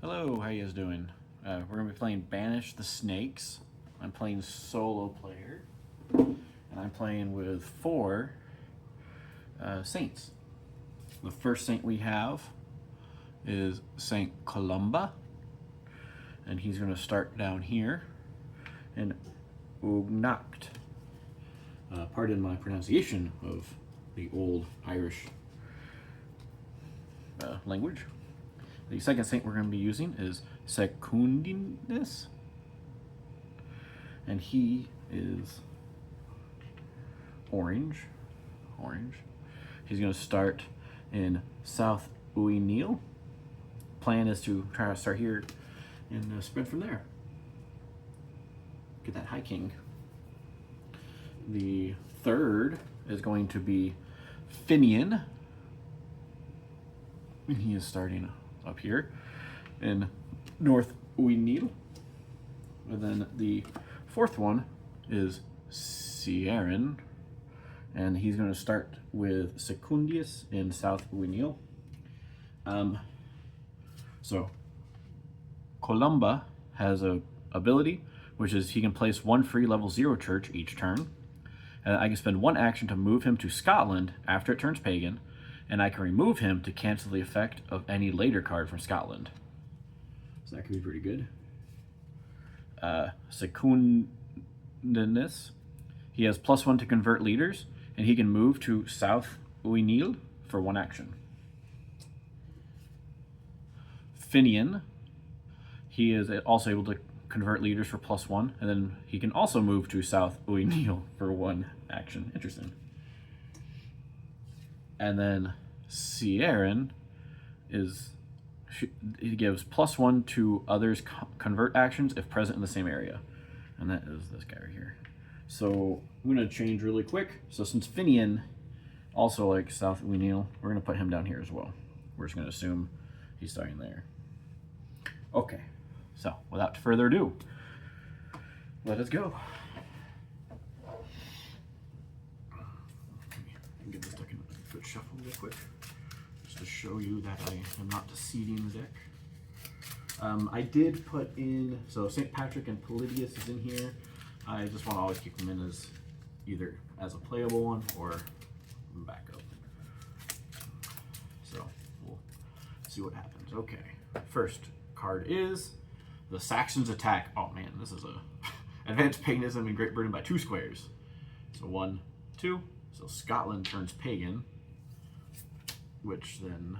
Hello, how you guys doing? We're going to be playing Banish the Snakes. I'm playing solo player, and I'm playing with four saints. The first saint we have is Saint Columba, and he's going to start down here in Ugnacht. Pardon my pronunciation of the old Irish language. The second saint we're going to be using is Secundinus, and he is orange. He's going to start in South Uineal. Plan is to try to start here and spread from there. Get that high king. The third is going to be Finnian, and he is starting up here in North Uineal. And then the fourth one is Ciaran, and he's going to start with Secundinus in South Uineal. So Columba has a ability, which is he can place one free level 0 church each turn. I can spend one action to move him to Scotland after it turns pagan, and I can remove him to cancel the effect of any later card from Scotland. So that could be pretty good. Secundinus, he has +1 to convert leaders, and he can move to South Uineal for one action. Finnian, he is also able to convert leaders for +1, and then he can also move to South Uineal for one action. Interesting. And then Ciaran he gives +1 to others' convert actions if present in the same area, and that is this guy right here. So I'm going to change really quick. So since Finnian also likes South Uineal, we're going to put him down here as well. We're just going to assume he's starting there. Okay, so without further ado, let us go. Get this deck in a foot shuffle real quick, just to show you that I am not seeding the deck. I did put in, so St. Patrick and Polybius is in here. I just want to always keep them in as either as a playable one or backup. So we'll see what happens. Okay, first card is the Saxons attack. Oh man, this is a advanced paganism in Great Britain by 2 squares. So 1, 2. So Scotland turns pagan, which then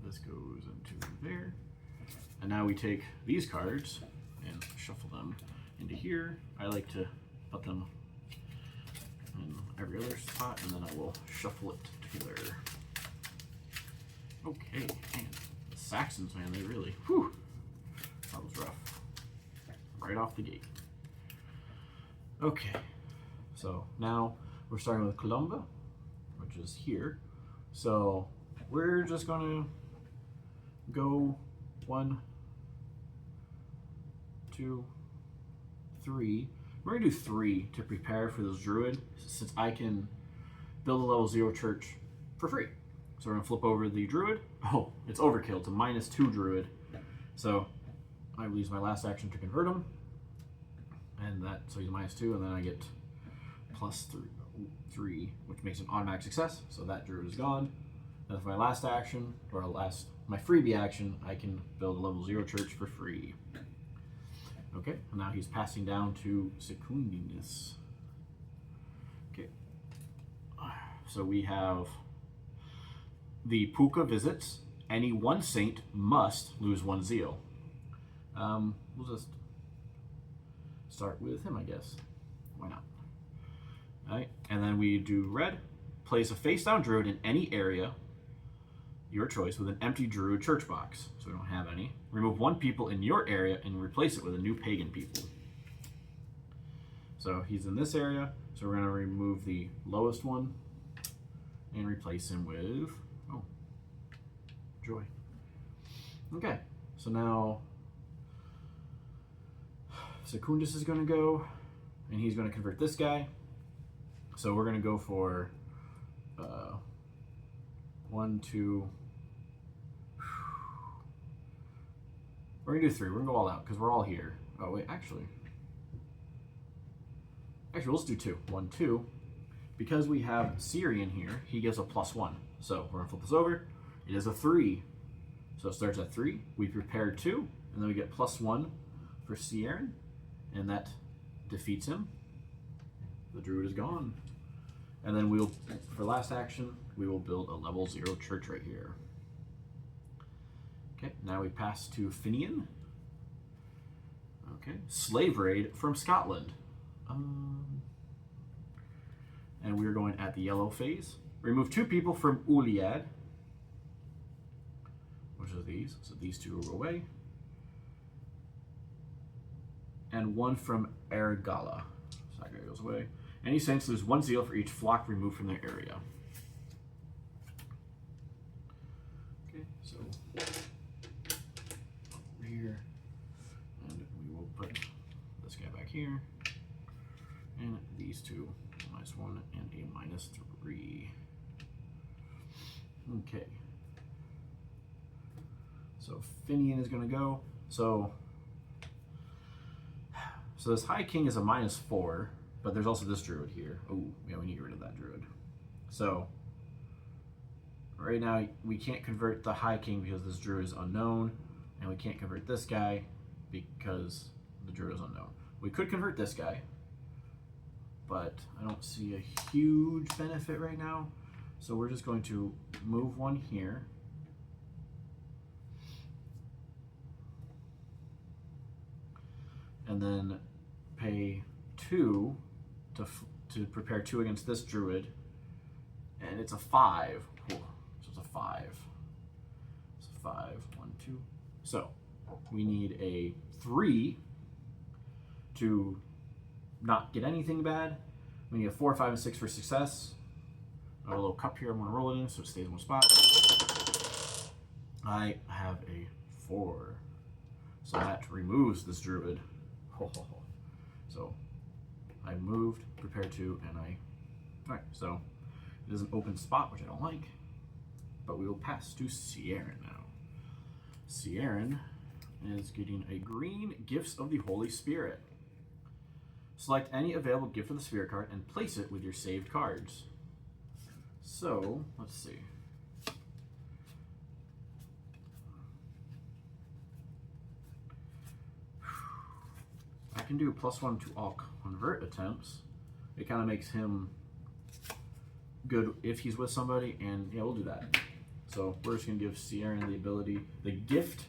this goes into there. And now we take these cards and shuffle them into here. I like to put them in every other spot, and then I will shuffle it together. Okay, man, the Saxons, man, they really, whew, that was rough. Right off the gate. Okay, so now we're starting with Columba, which is here. So we're just gonna go 1, 2, 3. We're gonna do 3 to prepare for this druid, since I can build a level 0 church for free. So we're gonna flip over the druid. Oh, it's overkill. It's a -2 druid. So I will use my last action to convert him. And that, so he's -2, and then I get +3, which makes an automatic success. So that druid is gone. And for my last action, or my freebie action, I can build a level 0 church for free. Okay, and now he's passing down to Secundinus. Okay, so we have the Puka visits. Any one saint must lose 1 zeal. We'll just start with him, I guess. Why not? All right, and then we do red. Place a face-down druid in any area, your choice, with an empty druid church box. So we don't have any. Remove 1 people in your area and replace it with a new pagan people. So he's in this area, so we're going to remove the lowest one and replace him with, oh, joy. Okay, so now Secundus is going to go, and he's going to convert this guy. So we're going to go for 1, 2, We're gonna do 3. We're gonna go all out because we're all here. Oh wait, actually, let's do 2. 1, 2. Because we have Ciaran here, he gives a +1. So we're gonna flip this over. It is a 3. So it starts at 3. We prepare 2, and then we get +1 for Ciaran, and that defeats him. The druid is gone. And then we'll, for last action, we will build a level 0 church right here. Okay, now we pass to Finnian. Okay, slave raid from Scotland. And we're going at the yellow phase. Remove 2 people from Uliad, which are these. So these 2 will go away. And 1 from Argala. Saigir goes away. Any saints lose 1 zeal for each flock removed from their area. Okay, so over here, and we will put this guy back here, and these 2, -1 and a -3. Okay. So Finnian is going to go. So this High King is a -4. But there's also this druid here. Oh, yeah, we need to get rid of that druid. So, right now, we can't convert the High King because this druid is unknown. And we can't convert this guy because the druid is unknown. We could convert this guy. But I don't see a huge benefit right now. So we're just going to move 1 here. And then pay 2 to prepare 2 against this druid, and it's a 5. Ooh, so it's a 5. It's a 5. 1, 2. So we need a 3 to not get anything bad. We need a 4, 5, and 6 for success. I have a little cup here. I'm going to roll it in so it stays in one spot. I have a 4, so that removes this druid. So I moved, prepared 2, and alright, so it is an open spot, which I don't like, but we will pass to Ciaran now. Ciaran is getting a green Gifts of the Holy Spirit. Select any available gift of the Spirit card and place it with your saved cards. So, let's see. I can do +1 to all convert attempts. It kind of makes him good if he's with somebody, and yeah, we'll do that. So we're just going to give Ciaran the ability, the Gift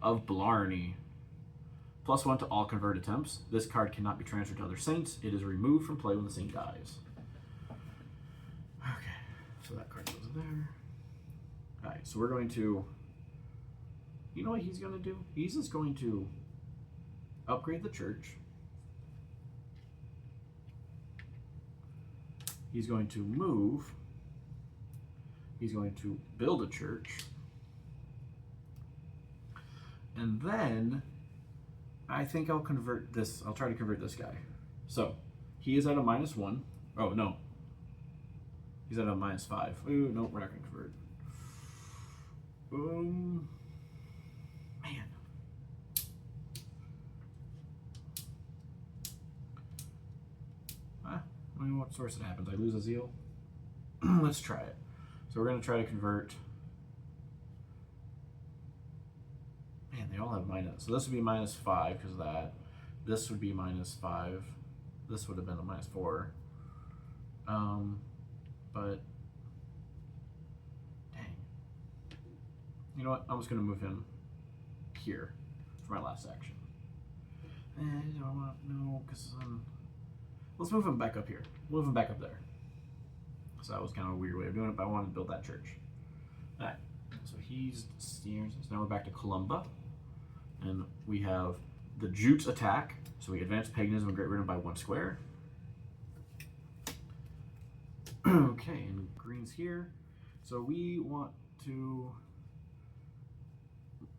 of Blarney. +1 to all convert attempts. This card cannot be transferred to other saints. It is removed from play when the saint dies. Okay, so that card goes there. Alright, so we're going to, you know what he's going to do? He's just going to upgrade the church. He's going to move. He's going to build a church. And then I think I'll convert this. I'll try to convert this guy. So he is at a -1. Oh, no. He's at a -5. Ooh, no, we're not going to convert. Man. I mean, what source it happens? I lose a zeal? Let's try it. So we're going to try to convert. Man, they all have minus. So this would be -5 because of that. This would be -5. This would have been a -4. But dang. You know what? I'm just going to move him here for my last action. And I want no, because let's move him back up here. We'll move him back up there. So that was kind of a weird way of doing it, but I wanted to build that church. Alright, so he's steers. So now we're back to Columba. And we have the Jutes attack. So we advance paganism and get rid of by 1 square. Okay, and green's here. So we want to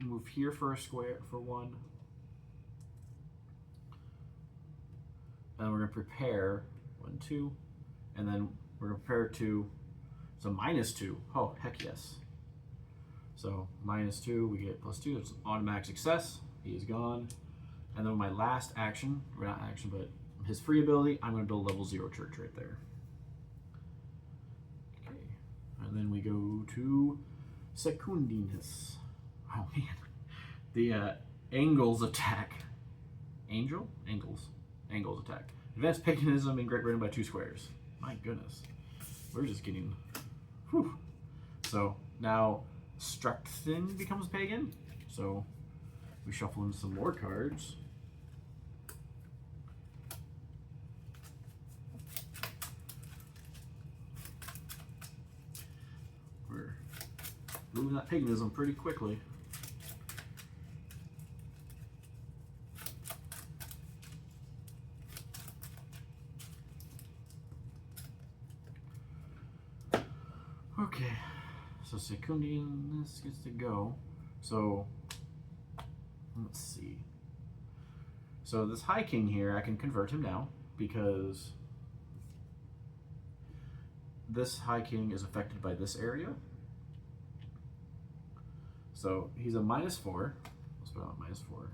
move here for a square, for 1. And we're going to prepare 1, 2. And then we're going to prepare 2. So -2. Oh, heck yes. So -2, we get +2. It's an automatic success. he is gone. And then my last action, or not action, but his free ability, I'm going to build a level 0 church right there. Okay, and then we go to Secundinus. Oh man, the Angles attack. Angles attack. Advanced paganism in Great Britain by 2 squares. My goodness, we're just getting. Whew. So now Structhin becomes pagan. So we shuffle in some more cards. We're moving that paganism pretty quickly. Okay, so Secundinus gets to go. So let's see. So this High King here, I can convert him now because this High King is affected by this area. So he's a -4. Let's put on -4.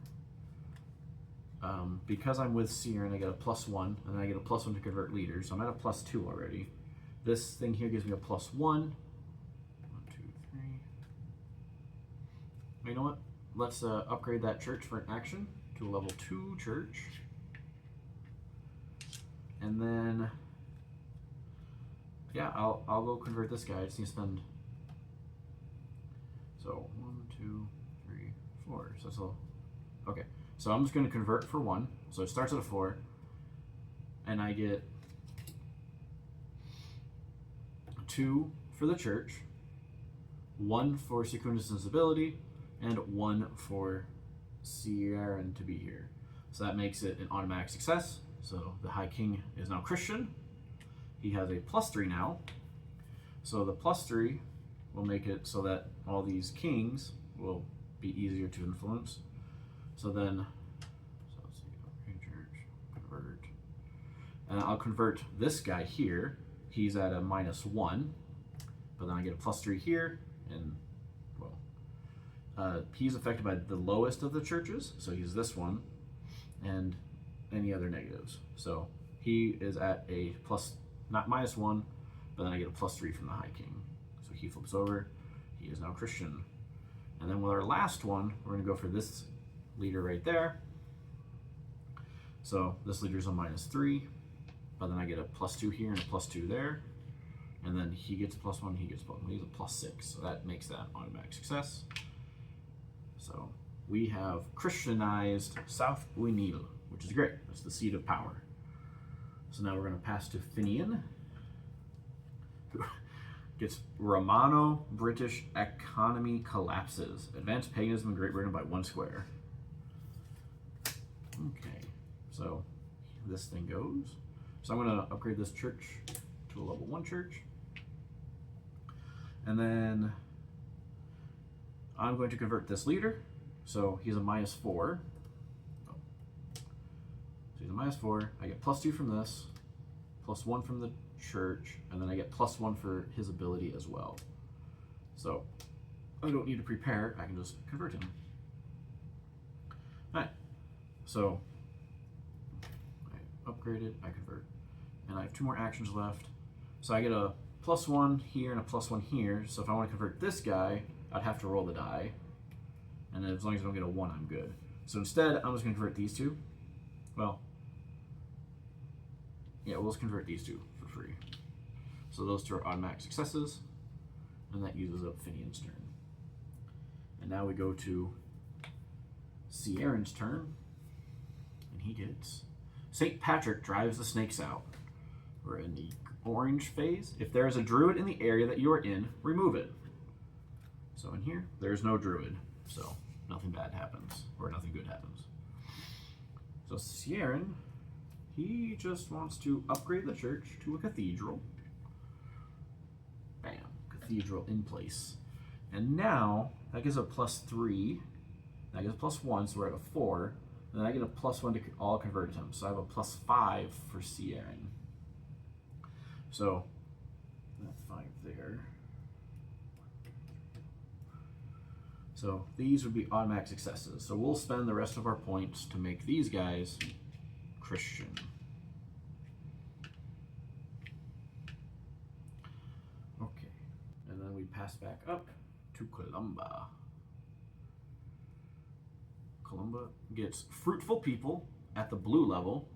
Because I'm with Ciaran, I get a +1, and then I get a +1 to convert leaders. So I'm at a +2 already. This thing here gives me a +1. 1, 2, 3. You know what? Let's upgrade that church for an action to a level 2 church. And then, yeah, I'll go convert this guy. I just need to spend. So 1, 2, 3, 4. So that's a. Okay. So I'm just going to convert for 1. So it starts at a 4, and I get 2 for the church, 1 for Secundinus' ability, and 1 for Ciaran to be here. So that makes it an automatic success. So the High King is now Christian. He has a +3 now. So the +3 will make it so that all these kings will be easier to influence. So then, let's see, upgrade church, convert. And I'll convert this guy here. He's at a -1, but then I get a +3 here, and well, he's affected by the lowest of the churches, so he's this one, and any other negatives. So he is at a not -1, but then I get a +3 from the High King. So he flips over. He is now Christian. And then with our last one, we're going to go for this leader right there. So this leader is a -3. But then I get a +2 here and a +2 there. And then he gets a +1, he gets a +1. He's a +6, so that makes that automatic success. So we have Christianized South Uinil, which is great. That's the seat of power. So now we're going to pass to Finnian, who gets Romano-British economy collapses. Advanced paganism in Great Britain by 1 square. Okay, so this thing goes. So I'm going to upgrade this church to a level 1 church. And then I'm going to convert this leader. So he's a -4. Oh. So he's a -4. I get +2 from this, +1 from the church, and then I get +1 for his ability as well. So I don't need to prepare. I can just convert him. All right. So I upgraded, I convert. And I have 2 more actions left. So I get a +1 here and a +1 here. So if I want to convert this guy, I'd have to roll the die. And then as long as I don't get a 1, I'm good. So instead, I'm just going to convert these 2. Well, yeah, we'll just convert these 2 for free. So those 2 are automatic successes. And that uses up Finnian's turn. And now we go to Ciaran's turn. And he gets St. Patrick drives the snakes out. We're in the orange phase. If there is a druid in the area that you are in, remove it. So in here, there's no druid. So nothing bad happens, or nothing good happens. So Ciaran, he just wants to upgrade the church to a cathedral. Bam, cathedral in place. And now, that gives a +3. That gives a +1, so we're at a 4. And then I get a +1 to all convert him. So I have a +5 for Ciaran. So that's 5 there. So these would be automatic successes. So we'll spend the rest of our points to make these guys Christian. Okay, and then we pass back up to Columba. Columba gets fruitful people at the blue level.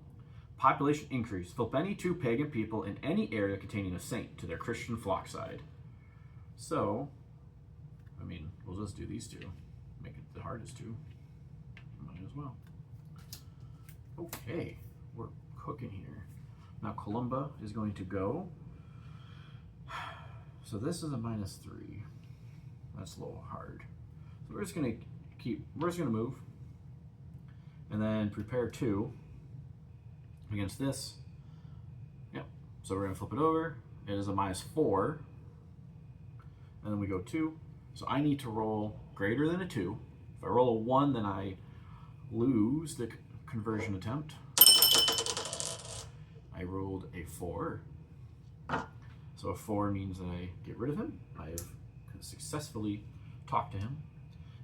Population increase. Flip any 2 pagan people in any area containing a saint to their Christian flock side. So, I mean, we'll just do these 2. Make it the hardest 2. Might as well. Okay, we're cooking here. Now Columba is going to go. So this is a -3. That's a little hard. So we're just gonna move. And then prepare 2 against this. Yep. So we're gonna flip it over. It is a -4. And then we go 2. So I need to roll greater than a 2. If I roll a 1, then I lose the conversion attempt. I rolled a 4. So a 4 means that I get rid of him. I have successfully talked to him.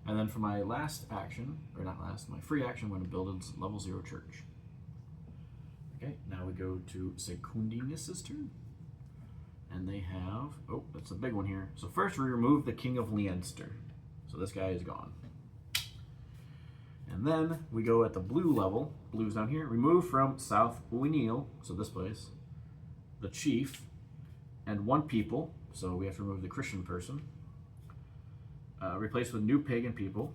And then for my last action, or not last, my free action, I'm going to build a level 0 church. Okay, now we go to Secundinus' turn. And they have, oh, that's a big one here. So first we remove the King of Leinster. So this guy is gone. And then we go at the blue level, blue's down here, remove from South Uineal, so this place, the chief, and 1 people, so we have to remove the Christian person. Replace with new pagan people.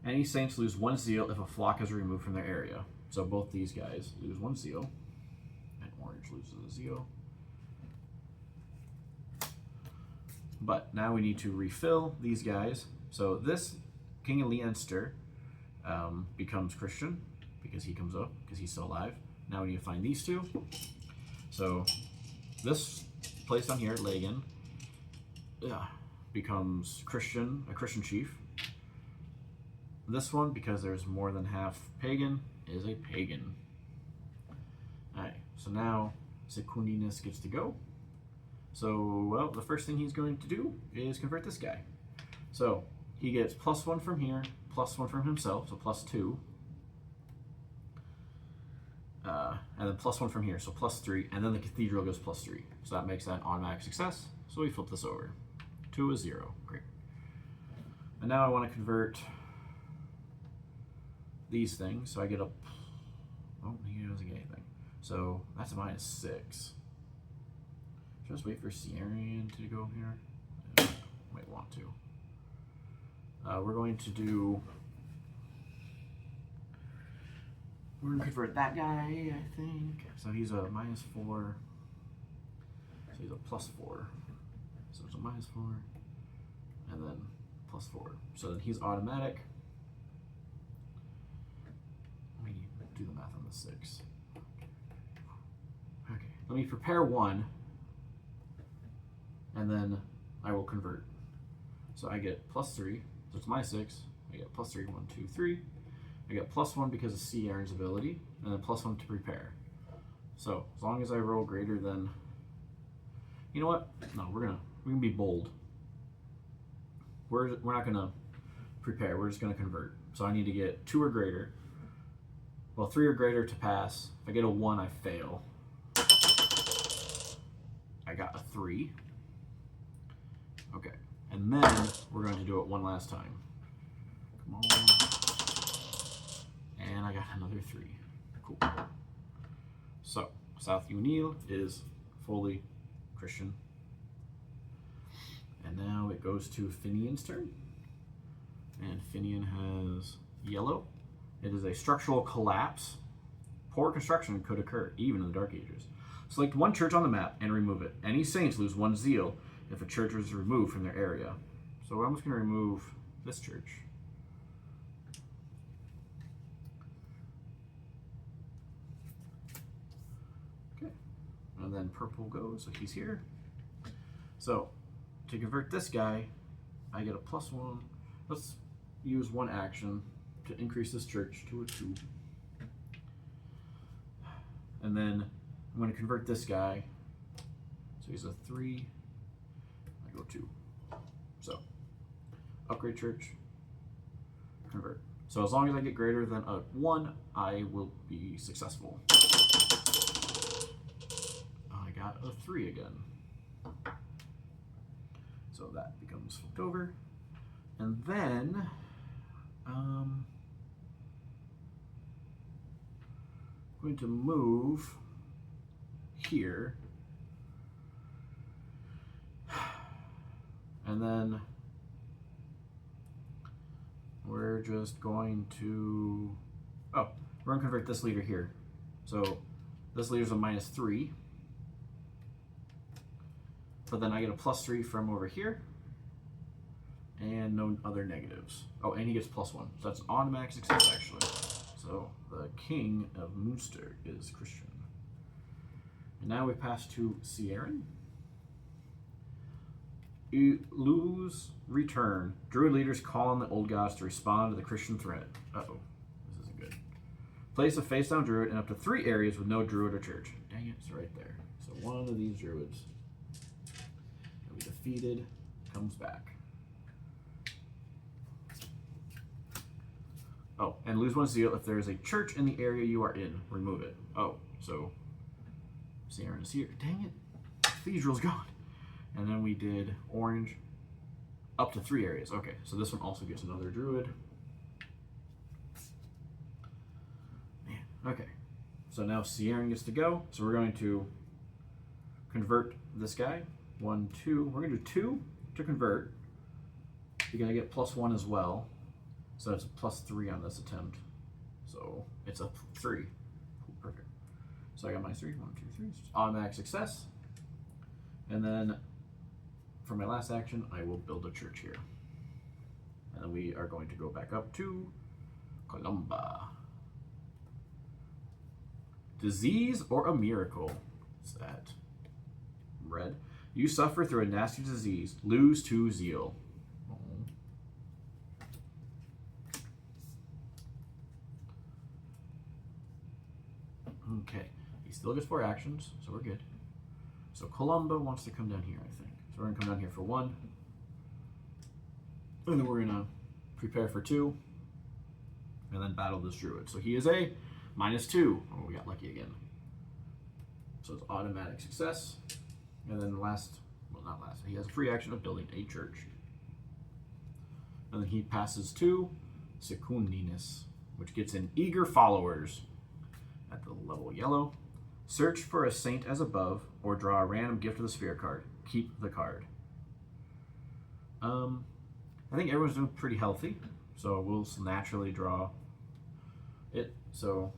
Any saints lose 1 zeal if a flock is removed from their area. So both these guys lose 1 zeal, and orange loses a zeal. But now we need to refill these guys. So this King of Leinster becomes Christian because he comes up, because he's still alive. Now we need to find these 2. So this place down here, Lagan, becomes Christian, a Christian chief. This one, because there's more than half pagan, is a pagan. Alright, so now Secundinus gets to go. So, well, the first thing he's going to do is convert this guy. So, he gets +1 from here, +1 from himself, so +2. And then +1 from here, so +3, and then the cathedral goes +3. So that makes that an automatic success. So we flip this over. 2 is 0. Great. And now I want to convert these things. So I get a, oh, he doesn't get anything. So that's a -6. Just wait for Ciaran to go here. Might want to. We're going to do. We're going to convert that guy, I think. So he's a -4. So he's a +4. So it's a -4. And then +4. So then he's automatic. Let me do the math on the 6. Okay. Let me prepare 1. And then I will convert. So I get +3. So it's -6. I get +3, 1, 2, 3. I get +1 because of Ciaran's ability, and then +1 to prepare. So as long as I roll greater than, you know what? No, we're gonna be bold. We're not gonna prepare. We're just gonna convert. So I need to get 2 or greater. Well, 3 or greater to pass. If I get a 1, I fail. I got a 3. Okay, and then we're going to do it one last time. Come on. And I got another 3. Cool. So, South Uineal is fully Christian. And now it goes to Finnian's turn. And Finnian has yellow. It is a structural collapse. Poor construction could occur, even in the Dark Ages. Select 1 church on the map and remove it. Any saints lose 1 zeal if a church was removed from their area. So I'm just going to remove this church. Okay. And then purple goes, so he's here. So to convert this guy, I get a +1. Let's use 1 action to increase this church to a 2. And then I'm going to convert this guy. So he's a 3. 2. So, upgrade church, convert. So as long as I get greater than a 1, I will be successful. I got a 3 again. So that becomes flipped over. And then, I'm going to move here. And then we're just going to, we're going to convert this leader here. So this leader's a -3. But then I get a +3 from over here. And no other negatives. Oh, and he gets +1. So that's an automatic success, actually. So the king of Munster is Christian. And now we pass to Ciaran. Lose, return. Druid leaders call on the old gods to respond to the Christian threat. Uh-oh, this isn't good. Place a face-down druid in up to 3 areas with no druid or church. Dang it, it's right there. So one of these druids that we defeated comes back. Oh, and lose 1 zeal if there is a church in the area you are in. Remove it. Oh, so Ciaran is here. Dang it, cathedral's gone. And then we did orange up to 3 areas. Okay, so this one also gets another druid. Man, okay. So now Ciaran gets to go. So we're going to convert this guy. 1, 2. We're going to do 2 to convert. You're going to get +1 as well. So it's a +3 on this attempt. So it's a 3. Perfect. So I got my 3. 1, 2, 3. Automatic success. And then for my last action, I will build a church here. And then we are going to go back up to Columba. Disease or a miracle? What's that? Red. You suffer through a nasty disease. Lose 2 zeal. Okay. He still gets 4 actions, so we're good. So Columba wants to come down here, I think. So we're going to come down here for 1. And then we're going to prepare for 2. And then battle this druid. So he is a -2. Oh, we got lucky again. So it's automatic success. And then last, well, not last, he has a free action of building a church. And then he passes to Secundinus, which gets in eager followers at the level yellow. Search for a saint as above, or draw a random gift of the sphere card. Keep the card. I think everyone's doing pretty healthy, so we'll naturally draw it. So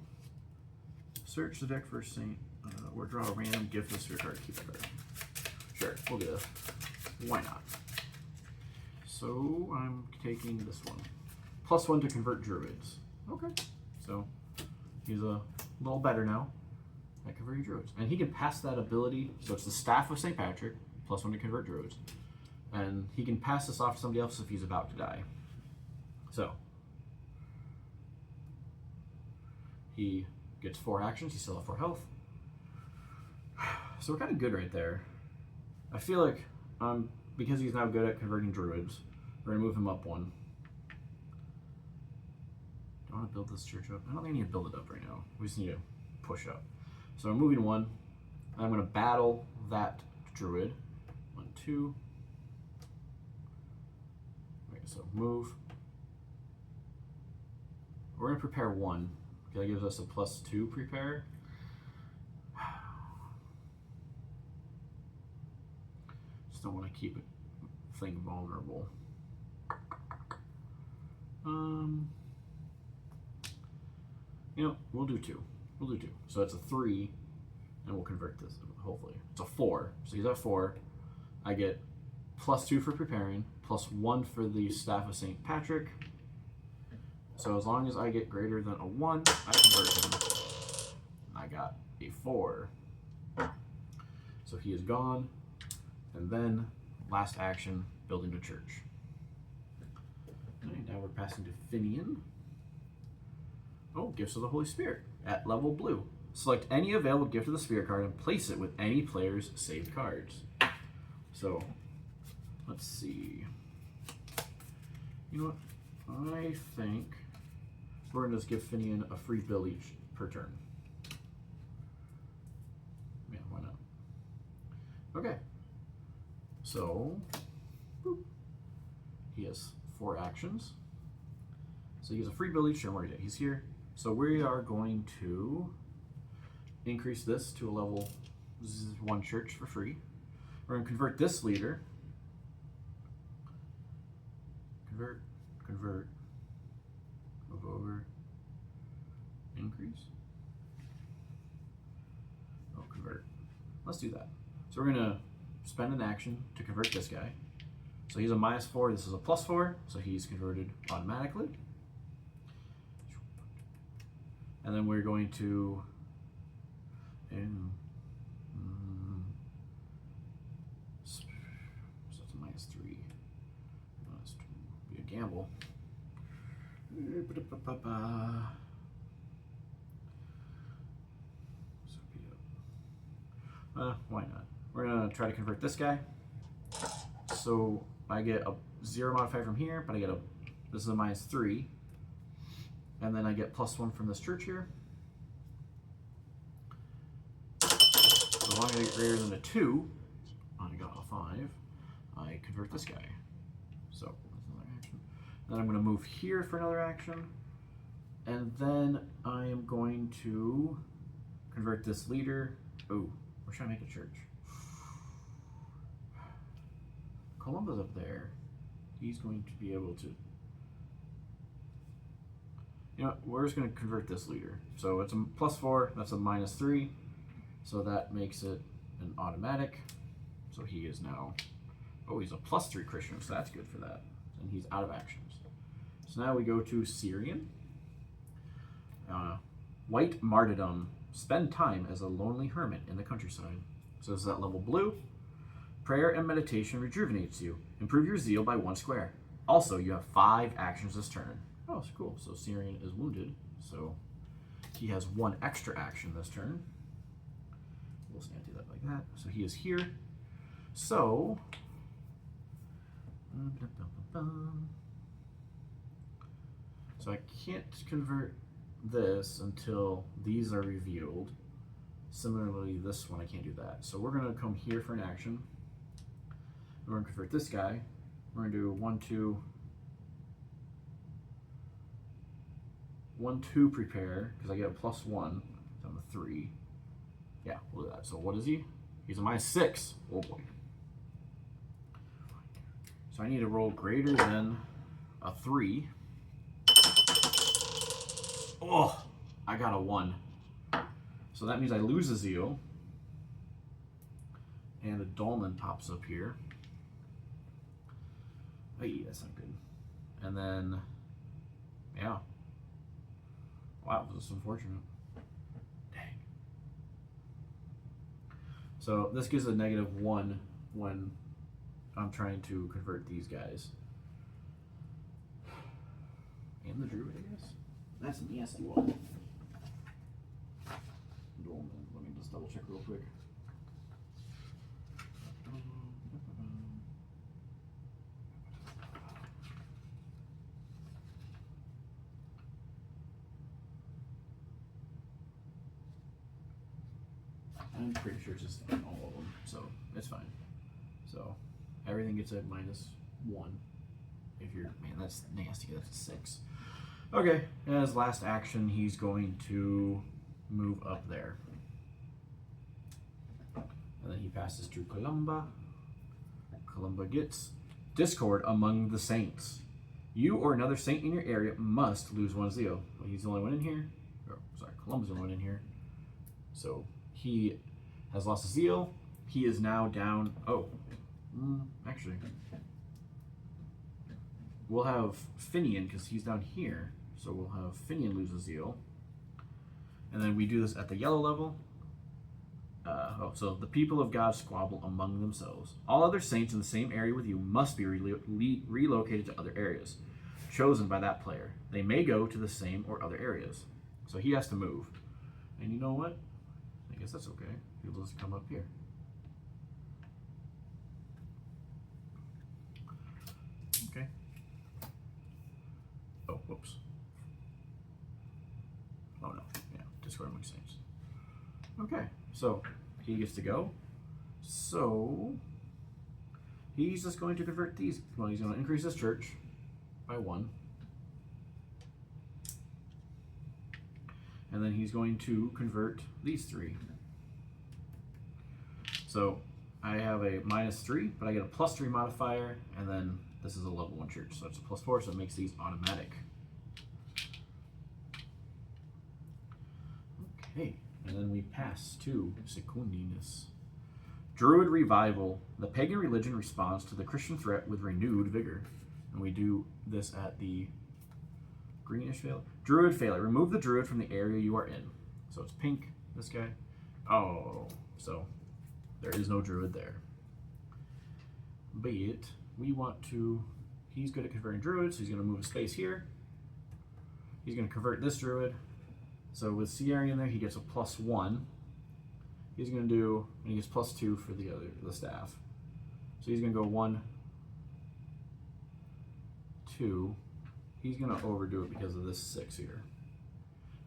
search the deck for a saint, or draw a random gift of the sphere card. Keep the card. Sure, we'll do this. Why not? So I'm taking this one. +1 to convert druids. Okay, so he's a little better now at converting druids. And he can pass that ability, so it's the Staff of St. Patrick, +1 to convert druids. And he can pass this off to somebody else if he's about to die. So he gets 4 actions, he still has 4 health. So we're kind of good right there. I feel like, because he's now good at converting druids, we're going to move him up 1. Do I want to build this church up? I don't think I need to build it up right now. We just need to push up. So I'm moving 1. I'm going to battle that druid. 1, 2. Okay, so move. We're going to prepare 1. Okay, that gives us a +2 prepare. Just don't want to keep it thing vulnerable. You know, we'll do 2. We'll do 2. So that's a 3, and we'll convert this, hopefully. It's a 4. So he's at 4. I get +2 for preparing, +1 for the Staff of St. Patrick. So as long as I get greater than a 1, I convert him. I got a 4. So he is gone. And then, last action, building a church. Alright, now we're passing to Finnian. Oh, Gifts of the Holy Spirit at level blue. Select any available gift of the Spirit card and place it with any player's saved cards. So, Let's see. You know what? I think we're going to just give Finnian a free bill each per turn. Yeah, why not? Okay. So, boop. He has 4 actions. So he has a free bill each turn. Where is it? He's here. So we are going to increase this to a level 1 church for free. We're going to convert this leader. Convert, move over, increase. Oh, convert. Let's do that. So we're going to spend an action to convert this guy. So he's a -4, this is a +4, so he's converted automatically. And then we're going to so it's a -3. Be a gamble. Why not? We're gonna try to convert this guy. So I get a 0 modifier from here, but I get this is a -3. And then I get +1 from this church here. So long as I get greater than a 2, I got a 5, I convert this guy. So that's another action. Then I'm going to move here for another action. And then I am going to convert this leader. Oh, we're trying to make a church. Columba's up there. He's going to be able to... You know, we're just going to convert this leader. So it's a +4, that's a -3. So that makes it an automatic. So he is now, oh, he's a +3 Christian, so that's good for that. And he's out of actions. So now we go to Ciaran. White Martyrdom. Spend time as a lonely hermit in the countryside. So this is at level blue. Prayer and meditation rejuvenates you. Improve your zeal by 1 square. Also, you have 5 actions this turn. Oh, it's cool. So Ciaran is wounded, so he has 1 extra action this turn. We'll just do that like that. So he is here. So I can't convert this until these are revealed. Similarly, this one I can't do that. So we're going to come here for an action. We're going to convert this guy. We're going to do 1, 2. 1, 2 prepare, because I get a +1, so I'm a 3. Yeah, we'll do that. So what is he? He's a -6. Oh boy. So I need to roll greater than a 3. Oh, I got a 1. So that means I lose a zeal. And a dolmen pops up here. Hey, that's not good. And then, yeah. Wow, this is unfortunate. Dang. So this gives a -1 when I'm trying to convert these guys. And the druid, I guess. That's an nasty one. Let me just double check real quick. I'm pretty sure it's just on all of them, so it's fine. So everything gets a -1. If you're, man, that's nasty. That's a 6. Okay, as last action, he's going to move up there, and then he passes through Columba. Columba gets discord among the saints. You or another saint in your area must lose 1 zeal. Well, he's the only one in here. Oh, sorry, Columba's the only one in here. So he has lost a zeal. He is now down. Oh, actually, we'll have Finnian because he's down here. So we'll have Finnian lose a zeal. And then we do this at the yellow level. So the people of God squabble among themselves. All other saints in the same area with you must be relocated to other areas, chosen by that player. They may go to the same or other areas. So he has to move. And you know what? I guess that's okay. He'll just come up here. Okay, so he gets to go. So he's just going to convert these. Well, he's going to increase his church by 1. And then he's going to convert these 3. So I have a -3, but I get a +3 modifier, and then this is a level 1 church, so it's a +4, so it makes these automatic. Okay, and then we pass to Secundinus. Druid Revival. The pagan religion responds to the Christian threat with renewed vigor. And we do this at the greenish failure. Druid failure. Remove the druid from the area you are in. So it's pink, this guy. Oh, so there is no druid there. But we want to, he's good at converting druids, so he's going to move a space here. He's going to convert this druid. So with Ciaran in there, he gets a +1. He's going to do, and he gets +2 for the staff. So he's going to go 1, 2. He's going to overdo it because of this 6 here.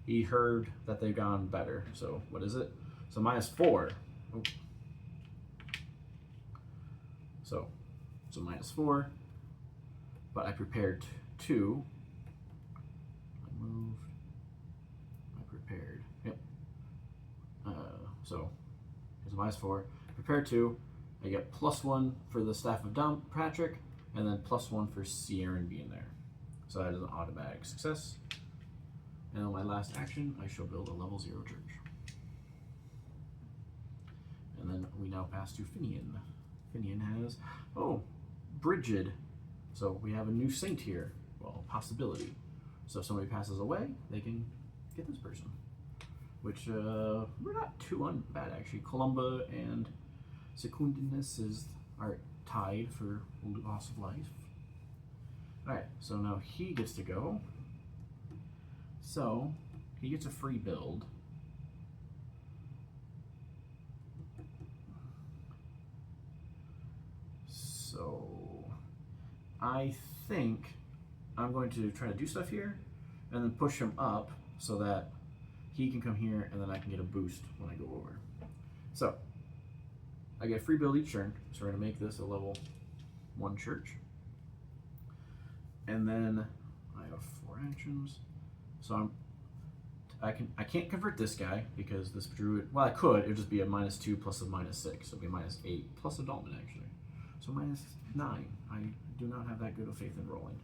He heard that they've gone better. So what is it? So -4. Oh. So -4. But I prepared 2. I moved. I prepared. Yep. So it's -4. Prepare 2. I get +1 for the Staff of Patrick, and then +1 for Ciaran being there. So that is an automatic success. And on my last action, I shall build a level 0 church. And then we now pass to Finnian. Finnian has, Brigid. So we have a new saint here. Well, possibility. So if somebody passes away, they can get this person. Which, we're not too bad actually. Columba and Secundinus are tied for loss of life. Alright, so now he gets to go. So, he gets a free build. So, I think I'm going to try to do stuff here and then push him up so that he can come here and then I can get a boost when I go over. So, I get a free build each turn, so we're going to make this a level 1 church. And then I have 4 actions. So I can't convert this guy because this druid, well I could, it would just be a -2 plus a -6, so it would be -8 plus a Dolmen actually. So -9. I do not have that good of faith in rolling.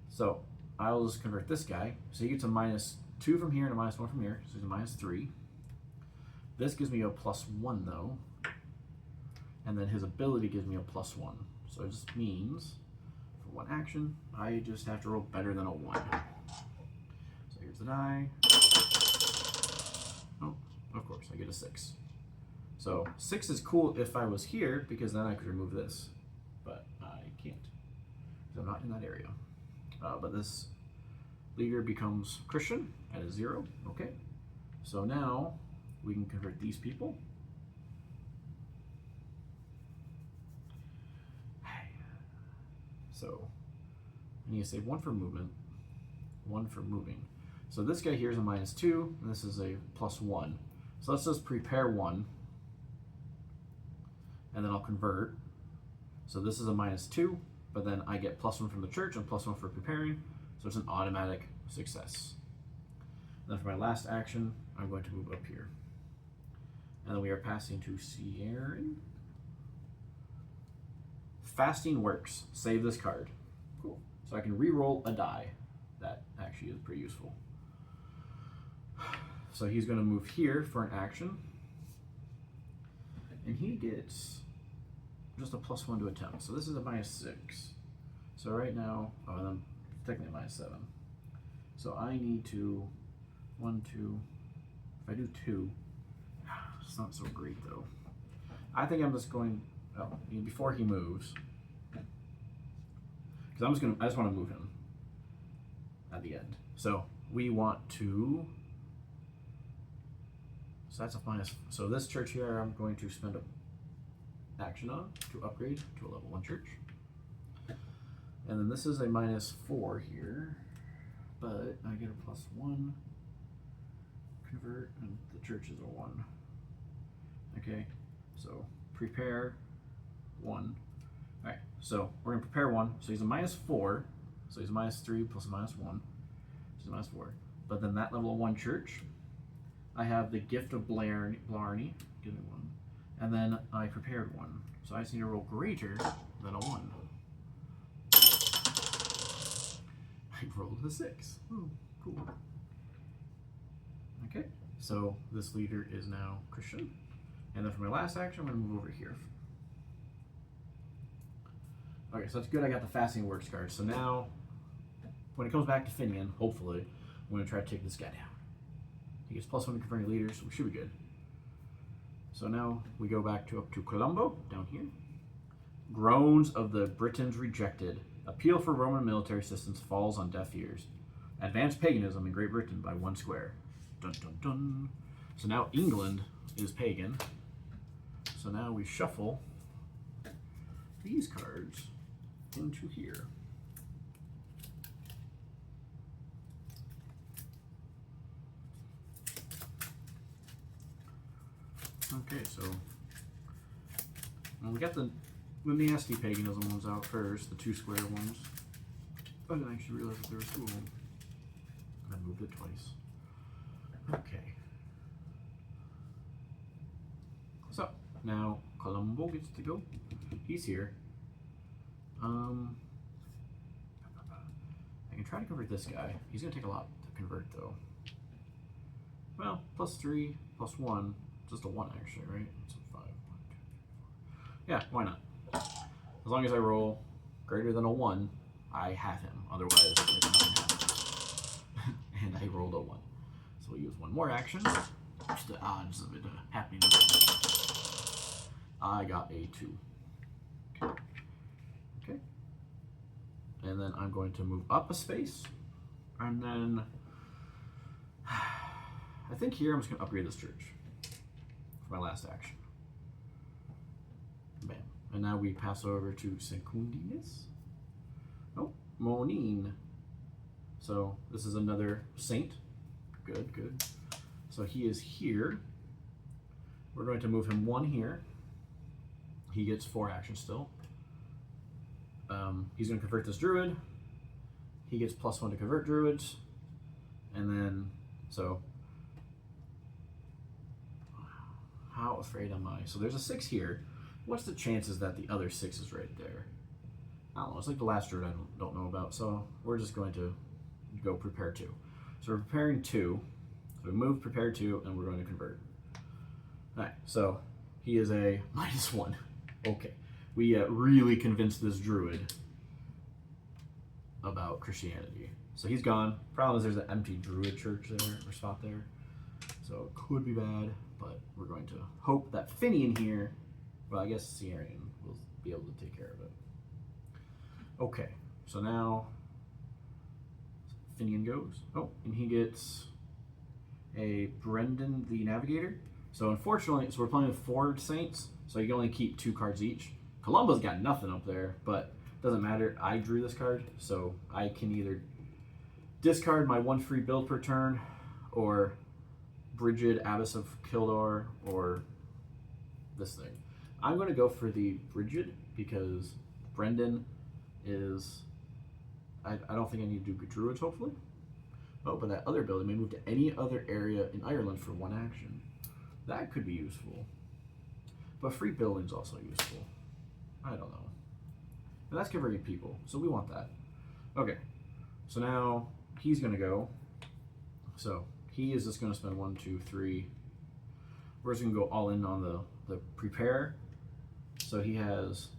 So I'll just convert this guy. So he gets a -2 from here and a -1 from here, so he's a -3. This gives me a +1 though. And then his ability gives me a +1. So it just means, for 1 action, I just have to roll better than a 1. So here's the die. Oh, of course, I get a 6. So 6 is cool if I was here, because then I could remove this. But I can't, because I'm not in that area. But this leader becomes Christian at a 0. Okay. So now we can convert these people. So I need to save 1 for movement, 1 for moving. So this guy here is a -2, and this is a +1. So let's just prepare 1, and then I'll convert. So this is a -2, but then I get +1 from the church and +1 for preparing, so it's an automatic success. And then for my last action, I'm going to move up here. And then we are passing to Ciaran. Fasting works. Save this card. Cool. So I can re-roll a die. That actually is pretty useful. So he's going to move here for an action. And he gets just a +1 to attempt. So this is a -6. So right now, and then technically a -7. So I need to 1, 2. If I do 2, it's not so great though. I think I'm just going, before he moves, because I just want to move him at the end. So we want to, so that's a minus. So this church here, I'm going to spend an action on to upgrade to a level 1 church. And then this is a -4 here, but I get a +1, convert, and the church is a 1. Okay, so prepare 1. Alright, so we're going to prepare 1. So he's a -4. So he's a -3 plus a -1. He's a -4. But then that level of 1 church, I have the gift of Blarney. Give me 1. And then I prepared 1. So I just need to roll greater than a 1. I rolled a 6. Oh, cool. Okay, so this leader is now Christian. And then for my last action, I'm going to move over here. Okay, so that's good. I got the Fasting Works card. So now, when it comes back to Finnian, hopefully, I'm going to try to take this guy down. He gets +1 to confirm leaders, so we should be good. So now we go back to up to Columba, down here. Groans of the Britons rejected. Appeal for Roman military assistance falls on deaf ears. Advanced paganism in Great Britain by 1 square. Dun dun dun. So now England is pagan. So now we shuffle these cards into here. Okay, so well, we got the nasty paganism ones out first, the 2 square ones. I didn't actually realize that there was 2 of them. I moved it twice. Okay. So now Columba gets to go. He's here. I can try to convert this guy. He's gonna take a lot to convert though. Well, +3, +1. Just a 1 actually, right? So 5, 1, 2, 3, 4. Yeah, why not? As long as I roll greater than a 1, I have him. Otherwise, it doesn't happen. And I rolled a 1. So we'll use 1 more action. Just the odds of it happening again. I got a 2. Okay. Okay. And then I'm going to move up a space. And then I think here I'm just going to upgrade this church for my last action. Bam. And now we pass over to Secundinus. Oh, Monine. So this is another saint. Good, good. So he is here. We're going to move him 1 here. He gets 4 actions still. He's going to convert this druid. He gets +1 to convert druids. And then, so how afraid am I? So there's a 6 here. What's the chances that the other 6 is right there? I don't know. It's like the last druid I don't know about. So we're just going to go prepare 2. So we're preparing 2. So we move, prepare 2, and we're going to convert. All right. So he is a -1. Okay. We really convinced this druid about Christianity. So he's gone. Problem is there's an empty druid church there, or spot there. So it could be bad, but we're going to hope that Finnian here, well, I guess Ciaran will be able to take care of it. Okay, so now Finnian goes. Oh, and he gets a Brendan the Navigator. So unfortunately, so we're playing with 4 saints, so you can only keep 2 cards each. Columba's got nothing up there, but it doesn't matter. I drew this card, so I can either discard my 1 free build per turn, or Brigid, Abbot of Kildare, or this thing. I'm going to go for the Brigid because Brendan is, I don't think I need to do Druids, hopefully. Oh, but that other building may move to any other area in Ireland for 1 action. That could be useful. But free building's also useful. I don't know. And that's converting people, so we want that. Okay, so now he's going to go. So he is just going to spend 1, 2, 3. We're just going to go all in on the prepare. So he has,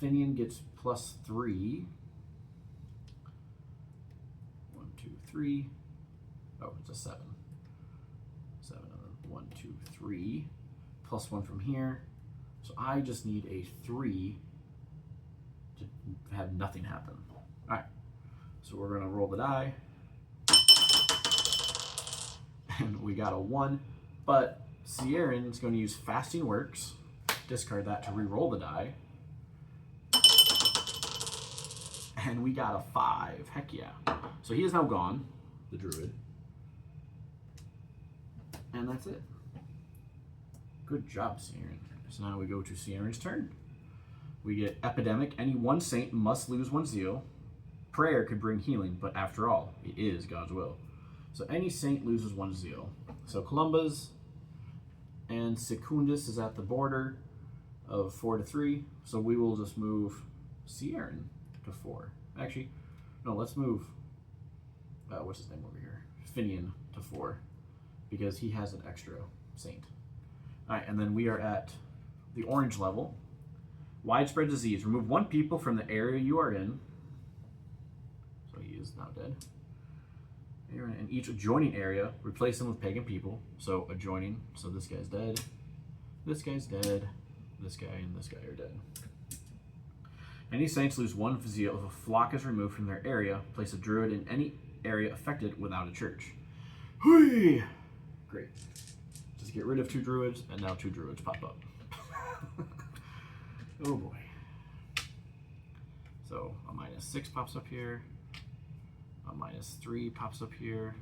Finnian gets +3. 1, 2, 3. Oh, it's a 7. 7, 1, 2, 3. +1 from here. So I just need a 3 to have nothing happen. All right. So we're going to roll the die. And we got a 1. But Ciaran is going to use Fasting Works. Discard that to re-roll the die. And we got a 5. Heck yeah. So he is now gone, the druid. And that's it. Good job, Ciaran. So now we go to Ciaran's turn. We get Epidemic. Any one saint must lose one zeal. Prayer could bring healing, but after all, it is God's will. So any saint loses one zeal. So Columba's and Secundinus is at the border of 4 to 3. So we will just move Ciaran to 4. Actually, no, let's move, what's his name over here? Finnian to 4, because he has an extra saint. All right, and then we are at the orange level. Widespread disease. Remove one people from the area you are in. So he is now dead. In each adjoining area, replace them with pagan people. So adjoining. So this guy's dead. This guy's dead. This guy and this guy are dead. Any saints lose one zeal if a flock is removed from their area. Place a druid in any area affected without a church. Hui! Great. Just get rid of 2 druids, and now 2 druids pop up. Oh boy. So a -6 pops up here. A -3 pops up here.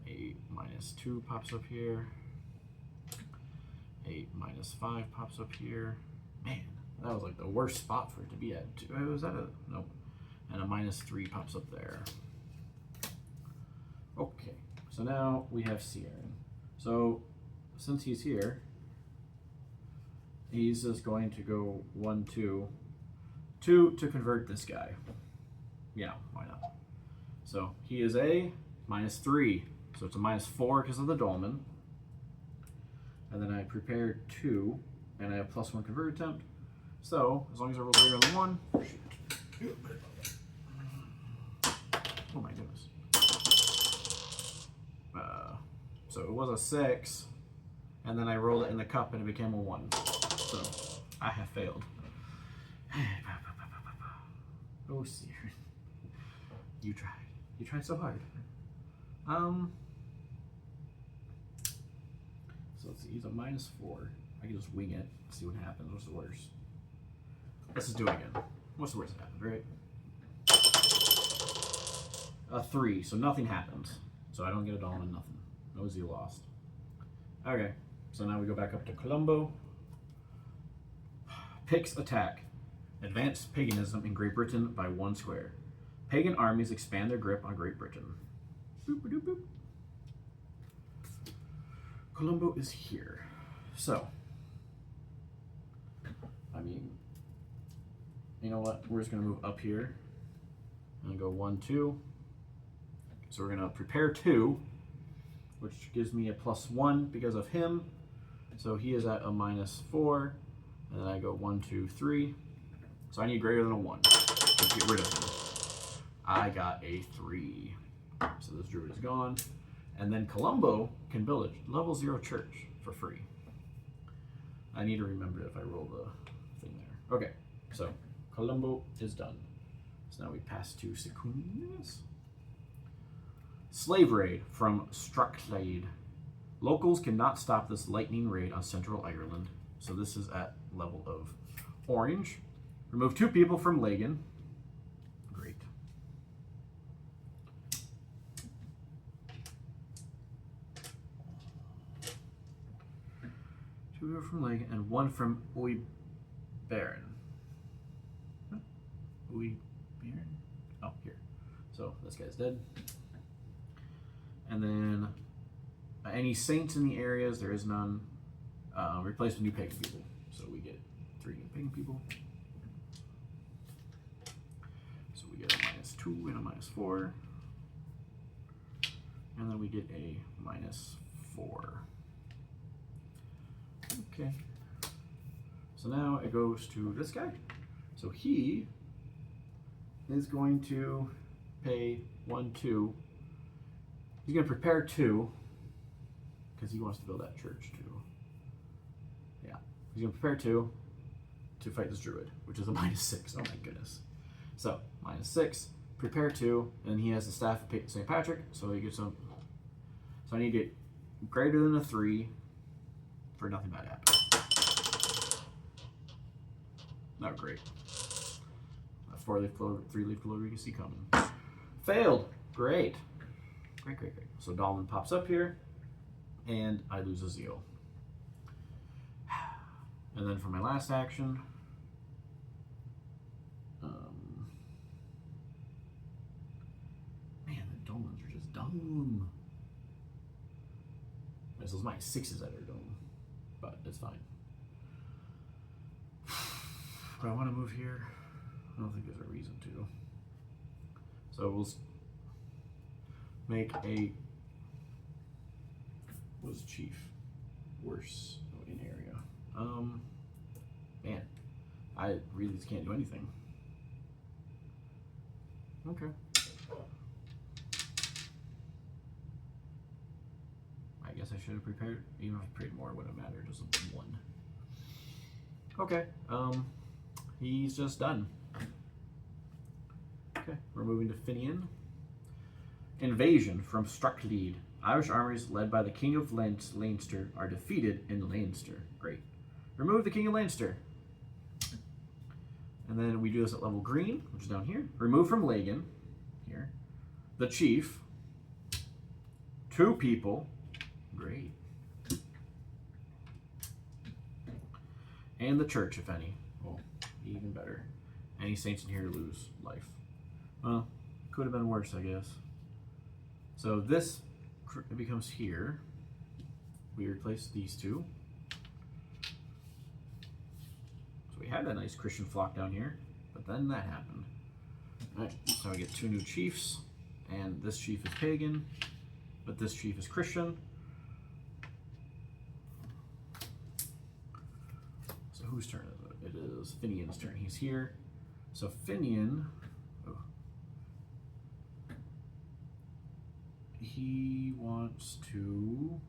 A -2 pops up here. A -5 pops up here. Man, that was like the worst spot for it to be at. Was that a nope? And a -3 pops up there. Okay, so now we have Ciaran. So since he's here, he's just going to go 1, 2, 2 to convert this guy. Yeah, why not? So he is a -3. So it's a -4 because of the dolmen. And then I prepare 2, and I have +1 convert attempt. So as long as I roll greater than 1, oh my goodness. So it was a 6, and then I rolled it in the cup, and it became a 1. So I have failed. Oh, Ciaran. You tried. You tried so hard. So let's see. He's a -4. I can just wing it. See what happens. What's the worst? Let's just do it again. What's the worst that happens, right? A 3. So nothing happens. So I don't get a dolmen. Nothing. No zeal lost. Okay. So now we go back up to Columba. Picts attack. Advanced paganism in Great Britain by 1 square. Pagan armies expand their grip on Great Britain. Boop, boop, boop. Columba is here. So, I mean, you know what? We're just going to move up here and go 1, 2. So we're going to prepare 2, which gives me a +1 because of him. So he is at a -4. And then I go 1, 2, 3. So I need greater than a 1 to get rid of him. I got a 3. So this druid is gone. And then Columba can build a level 0 church for free. I need to remember if I roll the thing there. Okay, so Columba is done. So now we pass to Secundinus. Slave raid from Struchlade. Locals cannot stop this lightning raid on Central Ireland. So this is at level of orange. Remove 2 people from Lagan. Great. Two people from Lagan and 1 from Baron. Baron? Oh, here. So this guy's dead. And then any saints in the areas, there is none. Replace with new pagan people. So we get 3 new pagan people. So we get a -2 and a -4. And then we get a -4. Okay. So now it goes to this guy. So he is going to pay 1, 2. He's going to prepare 2 because he wants to build that church too. Yeah. He's going to prepare 2 to fight this druid, which is a -6. Oh my goodness. So, -6, prepare 2, and he has the staff of St. Patrick, so he gets some. So I need to get greater than a 3 for nothing bad to happen. Not great. A 4-leaf clover, 3-leaf clover you can see coming. Failed. Great. Great. So Dolmen pops up here, and I lose a zeal. And then for my last action, man, the dolmens are just dumb. This is my 6s that are dumb, but it's fine. Do I want to move here? I don't think there's a reason to. So we'll make a, what is chief? Worse in area. Man, I really just can't do anything. Okay. I guess I should have prepared. Even if I prepared more, it wouldn't matter. Just 1. Okay. He's just done. Okay, we're moving to Finnian. Invasion from Strucklead. Irish armies led by the King of Leinster are defeated in Leinster. Great. Remove the King of Leinster. And then we do this at level green, which is down here. Remove from Lagan, here. The chief. 2 people. Great. And the church, if any. Well, even better. Any saints in here lose life. Well, could have been worse, I guess. So this becomes here. We replace these 2. So we had that nice Christian flock down here, but then that happened. Alright, so I get 2 new chiefs, and this chief is pagan, but this chief is Christian. So whose turn is it? It is Finian's turn. He's here. So Finnian, he wants to,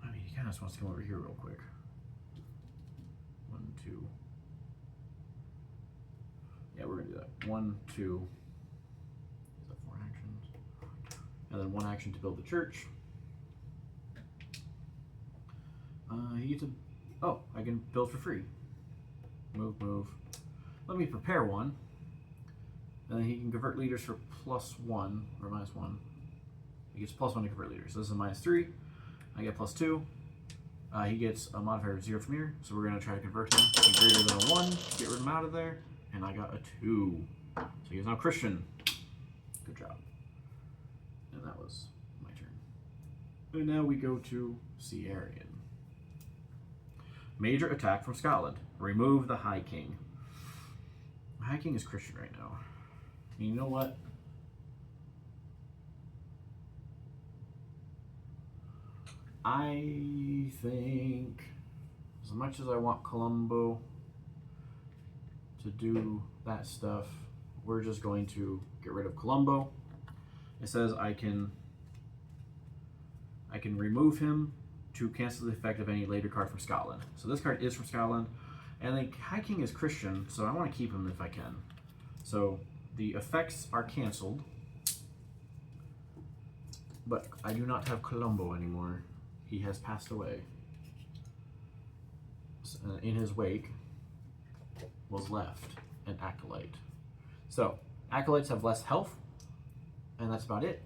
I mean, he kind of just wants to come over here real quick. 1, 2. Yeah, we're going to do that. 1, 2. Is that 4 actions? And then 1 action to build the church. He gets a, oh, I can build for free. Move, move. Let me prepare 1. And then he can convert leaders for +1 or -1. He gets +1 to convert leaders. So this is a -3. I get +2. He gets a modifier of 0 from here. So we're going to try to convert him to greater than a 1 to get rid of him out of there. And I got a 2. So he is now Christian. Good job. And that was my turn. And now we go to Ciaran. Major attack from Scotland. Remove the High King. The High King is Christian right now. And you know what? I think as much as I want Columba to do that stuff, we're just going to get rid of Columba. It says I can remove him to cancel the effect of any later card from Scotland. So this card is from Scotland, and the High King is Christian, so I want to keep him if I can. So the effects are canceled, but I do not have Columba anymore. He has passed away. In his wake was left an Acolyte. So Acolytes have less health, and that's about it.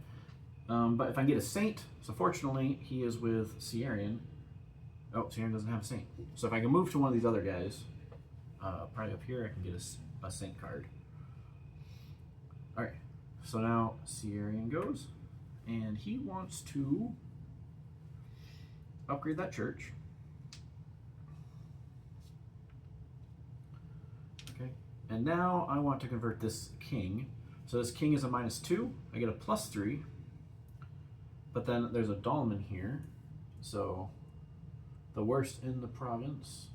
But if I get a Saint, so fortunately he is with Ciaran. Oh, Ciaran doesn't have a Saint. So if I can move to one of these other guys, probably up here, I can get a Saint card. Alright, so now Ciaran goes, and he wants to upgrade that church. Okay, and now I want to convert this king. So this king is a -2. I get a +3. But then there's a dolmen here. So the worst in the province.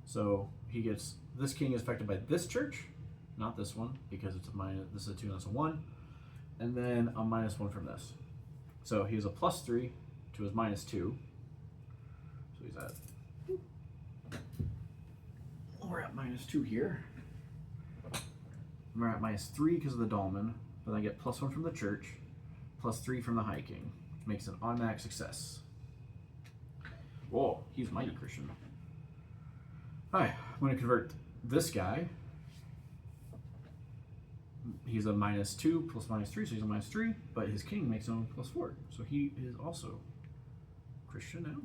So he gets, this king is affected by this church, not this one, because it's a minus, this is a 2 and that's a 1. And then a -1 from this. So he has a +3 to his -2. So he's at, we're at -2 here. We're at -3 because of the dolmen, but I get +1 from the church, +3 from the High King, which makes an automatic success. Whoa, he's mighty Christian. Alright, I'm going to convert this guy he's a -2 plus -3, so he's a -3, but his king makes him +4. So he is also Christian now.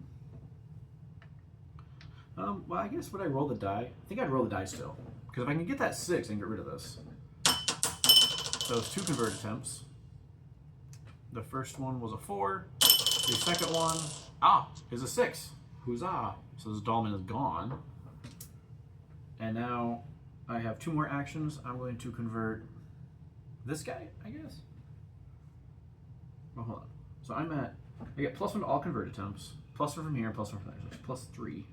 Well, I guess would I roll the die? I think I'd roll the die still. Because if I can get that 6, I can get rid of this. So it's 2 convert attempts. The first one was a 4. The second one, is a 6. Huzzah! So this Dolman is gone. And now I have 2 more actions. I'm going to convert this guy, I guess. Well, hold on. So I get +1 to all convert attempts, +1 from here, +1 from there. So it's +3.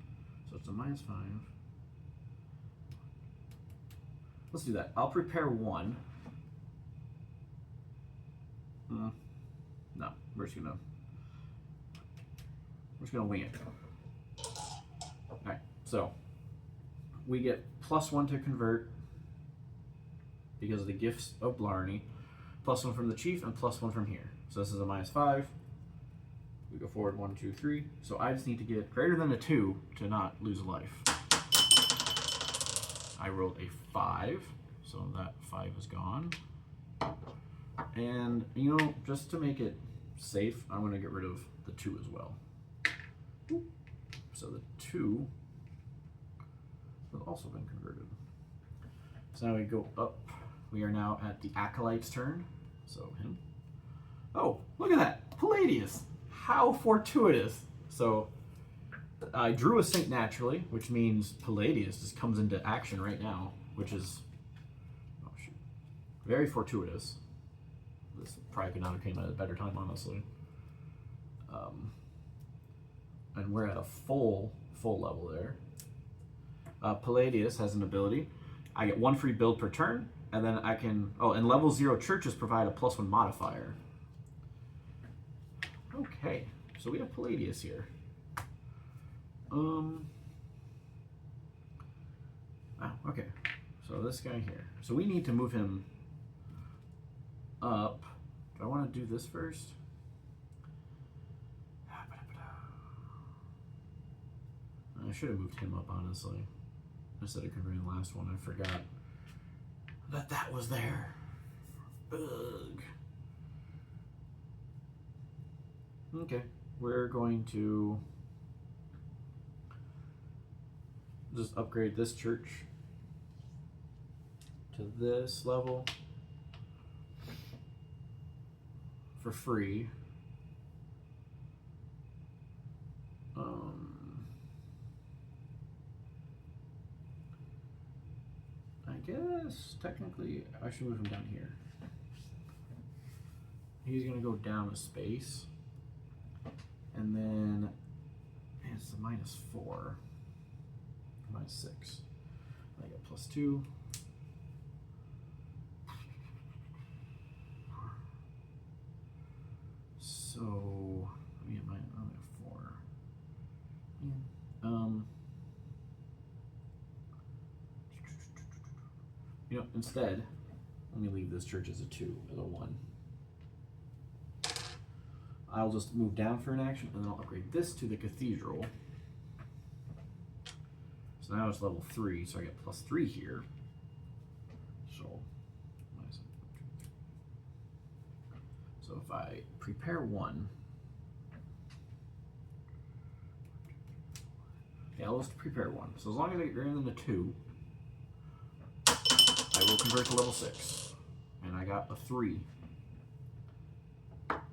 So it's a -5. Let's do that. I'll prepare 1. No, we're just gonna wing it. Alright, so we get +1 to convert because of the gifts of Blarney, +1 from the chief, and +1 from here. So this is a -5. We go forward 1, 2, 3. So I just need to get greater than a 2 to not lose a life. I rolled a 5, so that 5 is gone. And, you know, just to make it safe, I'm going to get rid of the 2 as well. So the 2 has also been converted. So now we go up. We are now at the Acolyte's turn. So him. Oh, look at that! Palladius! How fortuitous! So I drew a saint naturally, which means Palladius just comes into action right now, which is very fortuitous. This probably could not have came at a better time, honestly. And we're at a full level there. Palladius has an ability. I get 1 free build per turn, and then I can... Oh, and level 0 churches provide a +1 modifier. Okay, so we have Palladius here. Okay. So this guy here. So we need to move him up. Do I want to do this first? I should have moved him up, honestly. Instead of converting the last one, I forgot that was there. Ugh. Okay, we're going to just upgrade this church to this level for free. I guess technically I should move him down here. He's gonna go down a space, and then it's a -4, -6. I get +2. So let me get my 4. You know, instead, let me leave this church as a 2, as a 1. I'll just move down for an action, and then I'll upgrade this to the cathedral. So now it's level 3, so I get +3 here. So if I prepare 1, yeah, I'll just prepare 1. So as long as I get greater than a 2, I will convert to level 6. And I got a 3.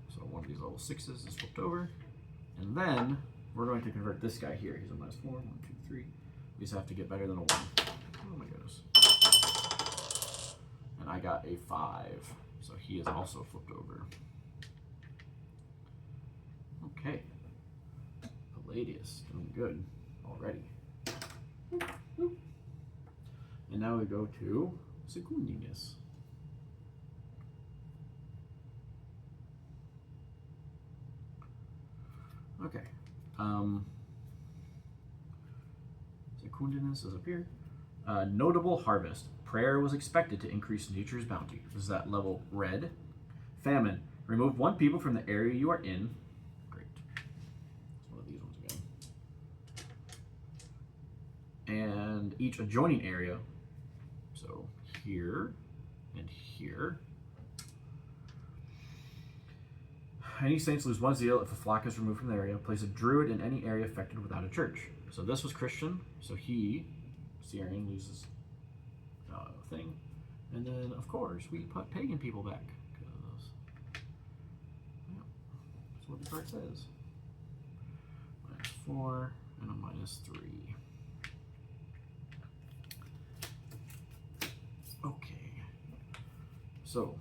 So one of these level 6s is flipped over. And then we're going to convert this guy here. He's a -4. 1, 2, 3. We just have to get better than a 1. Oh my goodness. And I got a 5. So he is also flipped over. Okay. Palladius doing good already. And now we go to Secundinus. Okay. Secundinus is up here. Notable harvest. Prayer was expected to increase nature's bounty. This is at level red. Famine. Remove 1 people from the area you are in. Great. It's one of these ones again. And each adjoining area. So here and here. here. Any saints lose 1 zeal if a flock is removed from the area. Place a druid in any area affected without a church. So this was Christian, so he, Ciaran, loses a thing. And then, of course, we put pagan people back. Because, yeah, that's what the card says. -4 and a -3. Okay. So,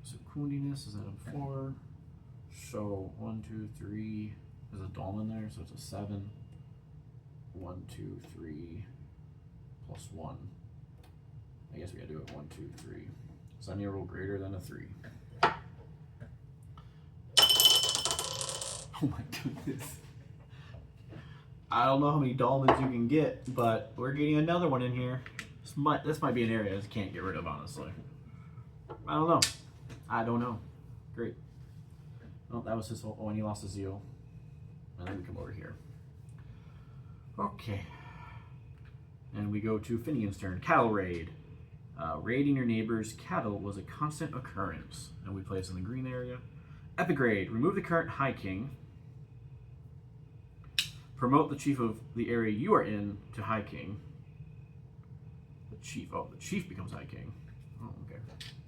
Secundinus is at a 4. So 1, 2, 3. There's a dolmen there, so it's a 7. 1, 2, 3 plus 1. I guess we gotta do it 1, 2, 3. So I need to roll greater than a 3. Oh my goodness. I don't know how many dolmens you can get, but we're getting another one in here. This might be an area I just can't get rid of, honestly. I don't know. Great. Oh, that was his whole. Oh, and he lost his zeal. And then we come over here. Okay. And we go to Finnian's turn. Cattle raid. Raiding your neighbor's cattle was a constant occurrence. And we place in the green area. Epic raid. Remove the current High King. Promote the chief of the area you are in to High King. The chief. Oh, the chief becomes High King. Oh, okay.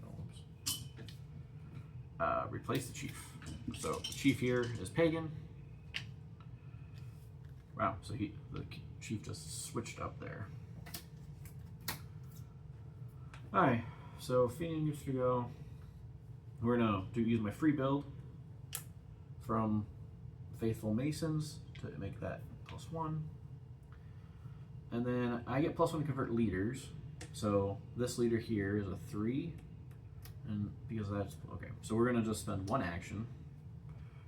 Oh, whoops. Replace the chief. So the chief here is pagan. Wow, so the chief just switched up there. Alright, so Finnian gets to go. We're gonna use my free build from Faithful Masons to make that +1. And then I get +1 to convert leaders. So this leader here is a 3. And because that's okay. So we're gonna just spend 1 action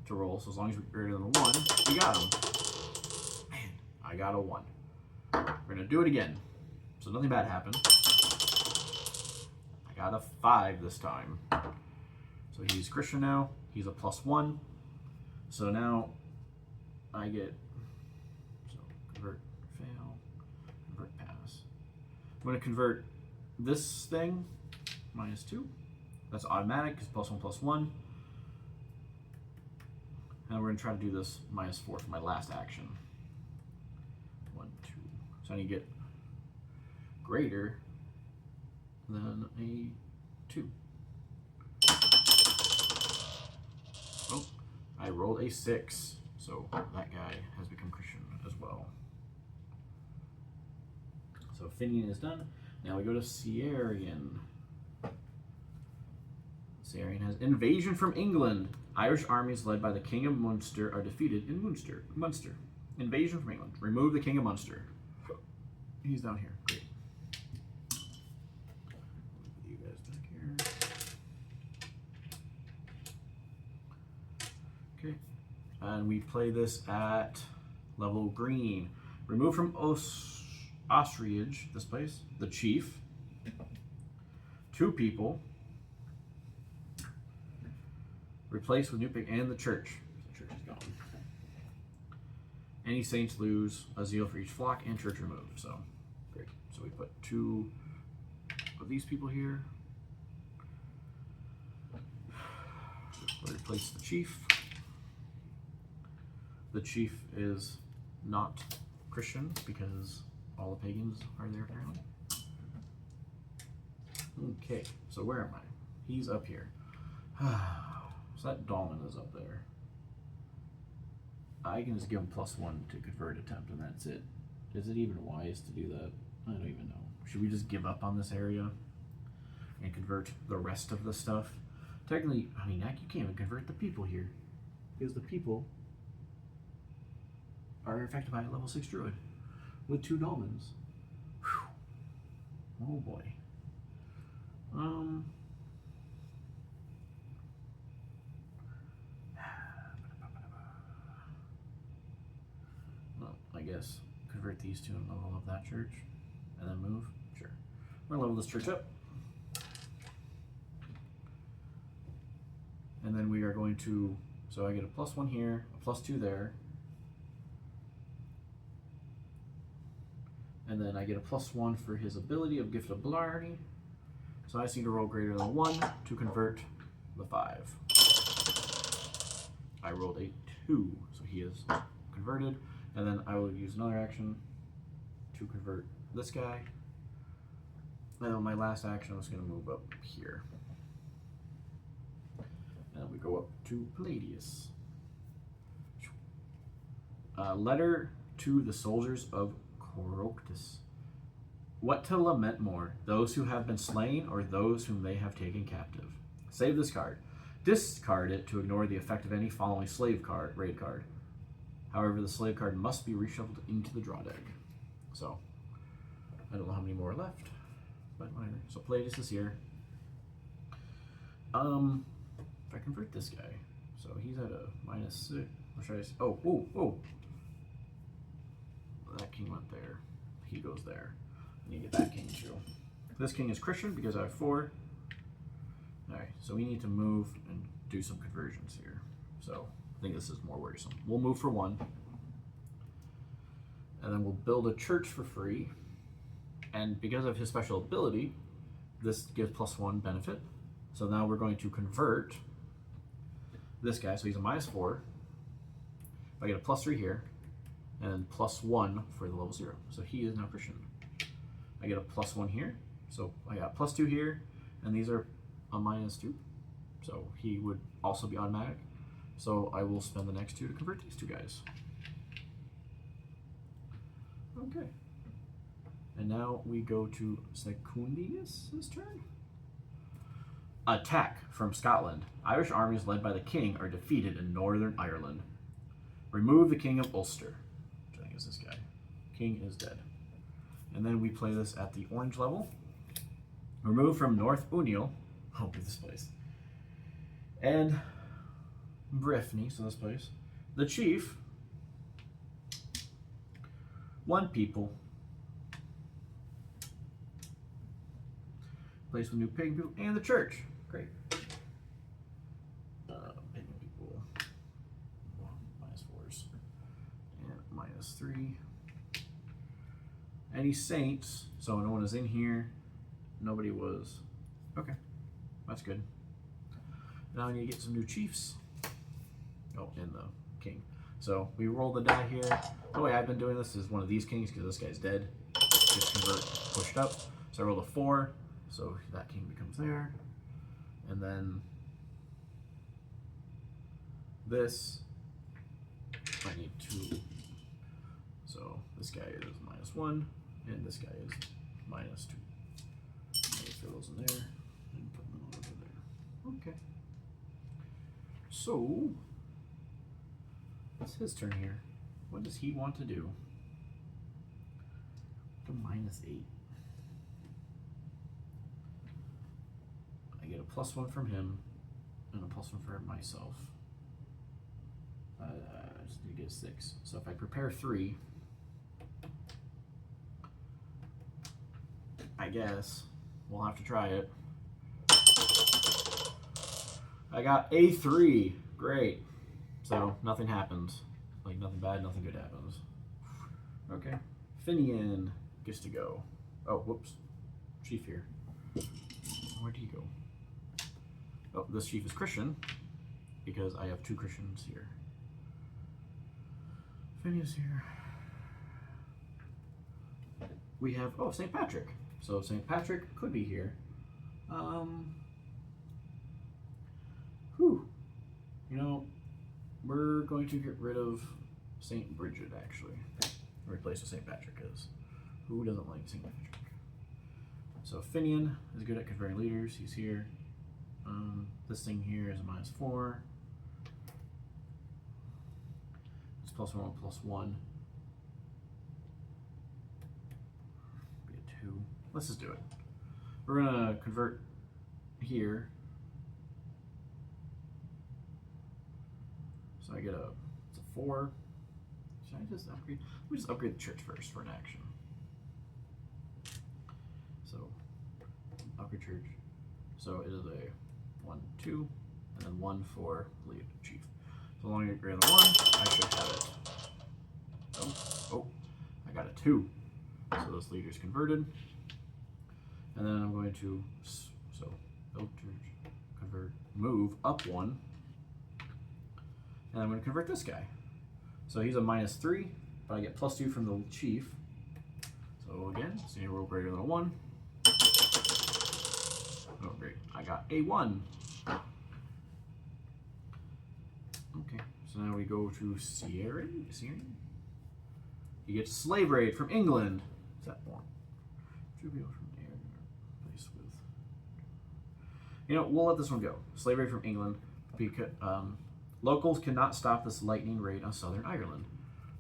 to roll. So as long as we're greater than a 1, we got him. Man, I got a 1. We're gonna do it again. So nothing bad happened. I got a 5 this time. So he's Christian now. He's a +1. So now I get, so convert, fail, convert, pass. I'm going to convert this thing, -2. That's automatic, because +1, +1. And we're going to try to do this -4 for my last action. 1, 2. So I need to get greater than a 2. Oh, I rolled a 6. So that guy has become Christian as well. So Finnian is done. Now we go to Ciaran. Ciaran has invasion from England. Irish armies led by the King of Munster are defeated in Munster. Invasion from England. Remove the King of Munster. He's down here. Great. Put you guys back here. Okay. And we play this at level green. Remove from Ostrich, this place, the chief. 2 people. Replace with new pick and the church. The church is gone. Any saints lose a zeal for each flock and church removed. So great. So we put 2 of these people here. We'll replace the chief. The chief is not Christian because all the pagans are there apparently. Okay, so where am I? He's up here. So that dolmen is up there. I can just give him +1 to convert attempt and that's it. Is it even wise to do that? I don't even know. Should we just give up on this area and convert the rest of the stuff? Technically, I mean, you can't even convert the people here because the people are affected by a level 6 druid with 2 dolmens. Whew. Oh boy. Well, I guess convert these 2 and level up that church and then move. Sure. We're gonna level this church up. And then we are going to, so I get a +1 here, a +2 there. And then I get a +1 for his ability of Gift of Blarney. So I just need to roll greater than 1 to convert the 5. I rolled a 2, so he is converted. And then I will use another action to convert this guy. And on my last action, I'm just going to move up here. And we go up to Palladius. Letter to the soldiers of Coroctus. What to lament more, those who have been slain or those whom they have taken captive? Save this card. Discard it to ignore the effect of any following slave card, raid card. However, the slave card must be reshuffled into the draw deck. So, I don't know how many more are left, but whatever. So Palladius is here. If I convert this guy, so he's at a -6. Or should I say, oh. That king went there. He goes there. I need to get that king too. This king is Christian because I have 4. Alright, so we need to move and do some conversions here. So I think this is more worrisome. We'll move for 1. And then we'll build a church for free. And because of his special ability, this gives +1 benefit. So now we're going to convert this guy. So he's a -4. I get a +3 here. And then +1 for the level 0. So he is now Christian. I get a +1 here. So I got +2 here. And these are a -2. So he would also be automatic. So I will spend the next 2 to convert these 2 guys. Okay. And now we go to Secundinus' turn. Attack from Scotland. Irish armies led by the king are defeated in Northern Ireland. Remove the King of Ulster. Which I think is this guy. King is dead. And then we play this at the orange level. Remove from North Uniel. Oh, this place. And Briffany, so this place. The chief. 1 people. Place with new pagan people and the church. Great. Pagan people. -4s. And -3. Any saints. So no one is in here. Nobody was. Okay. That's good. Now I need to get some new chiefs. Oh, and the king. So we roll the die here. The way I've been doing this is one of these kings because this guy's dead. Just convert, pushed up. So I rolled a 4. So that king becomes there. And then this, I need 2. So this guy is -1, and this guy is -2. I'll throw those in there and put them over there. Okay. So, it's his turn here. What does he want to do? To -8. I get a +1 from him and a +1 for myself. I just need to get a 6. So if I prepare 3, I guess we'll have to try it. I got a 3. Great. So nothing happens. Like nothing bad, nothing good happens. Okay. Finnian gets to go. Oh, whoops. Chief here. Where'd he go? Oh, this chief is Christian because I have 2 Christians here. Finnian's here. We have, oh, St. Patrick. So St. Patrick could be here. You know, we're going to get rid of St. Bridget, actually. Replace what St. Patrick is. Who doesn't like St. Patrick? So Finnian is good at converting leaders. He's here. This thing here is a -4. It's +1, +1. Be a 2. Let's just do it. We're gonna convert here. So I get it's a 4. Should I just upgrade? Let me just upgrade the church first for an action. So upgrade church. So it is a 1, 2, and then 1 for lead chief. So long as I get greater than 1, I should have it. Oh, I got a 2. So this leader's converted. And then I'm going to Build church. Convert. Move up 1. And I'm going to convert this guy. So he's a -3, but I get +2 from the chief. So again, senior roll greater than a 1. Oh, great. I got a 1. Okay, so now we go to Ciaran. He gets slave raid from England. Is that one? 2 people from there. Place with. You know, we'll let this one go. Slave raid from England because locals cannot stop this lightning raid on Southern Ireland.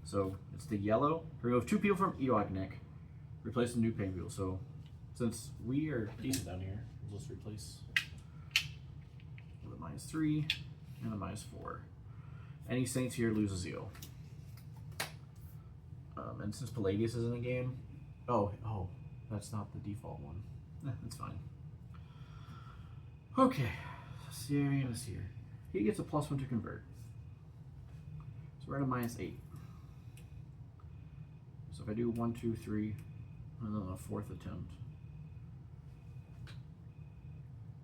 So it's the yellow. Remove 2 people from Iona. Replace the new pagan people. So since we are decent down here, we'll just replace with a -3 and a -4. Any saints here lose a zeal. And since Palladius is in the game, oh, that's not the default one. That's fine. Okay, Ciaran is here. He gets a +1 to convert. So we're at a -8. So if I do 1, 2, 3, and then a 4th attempt.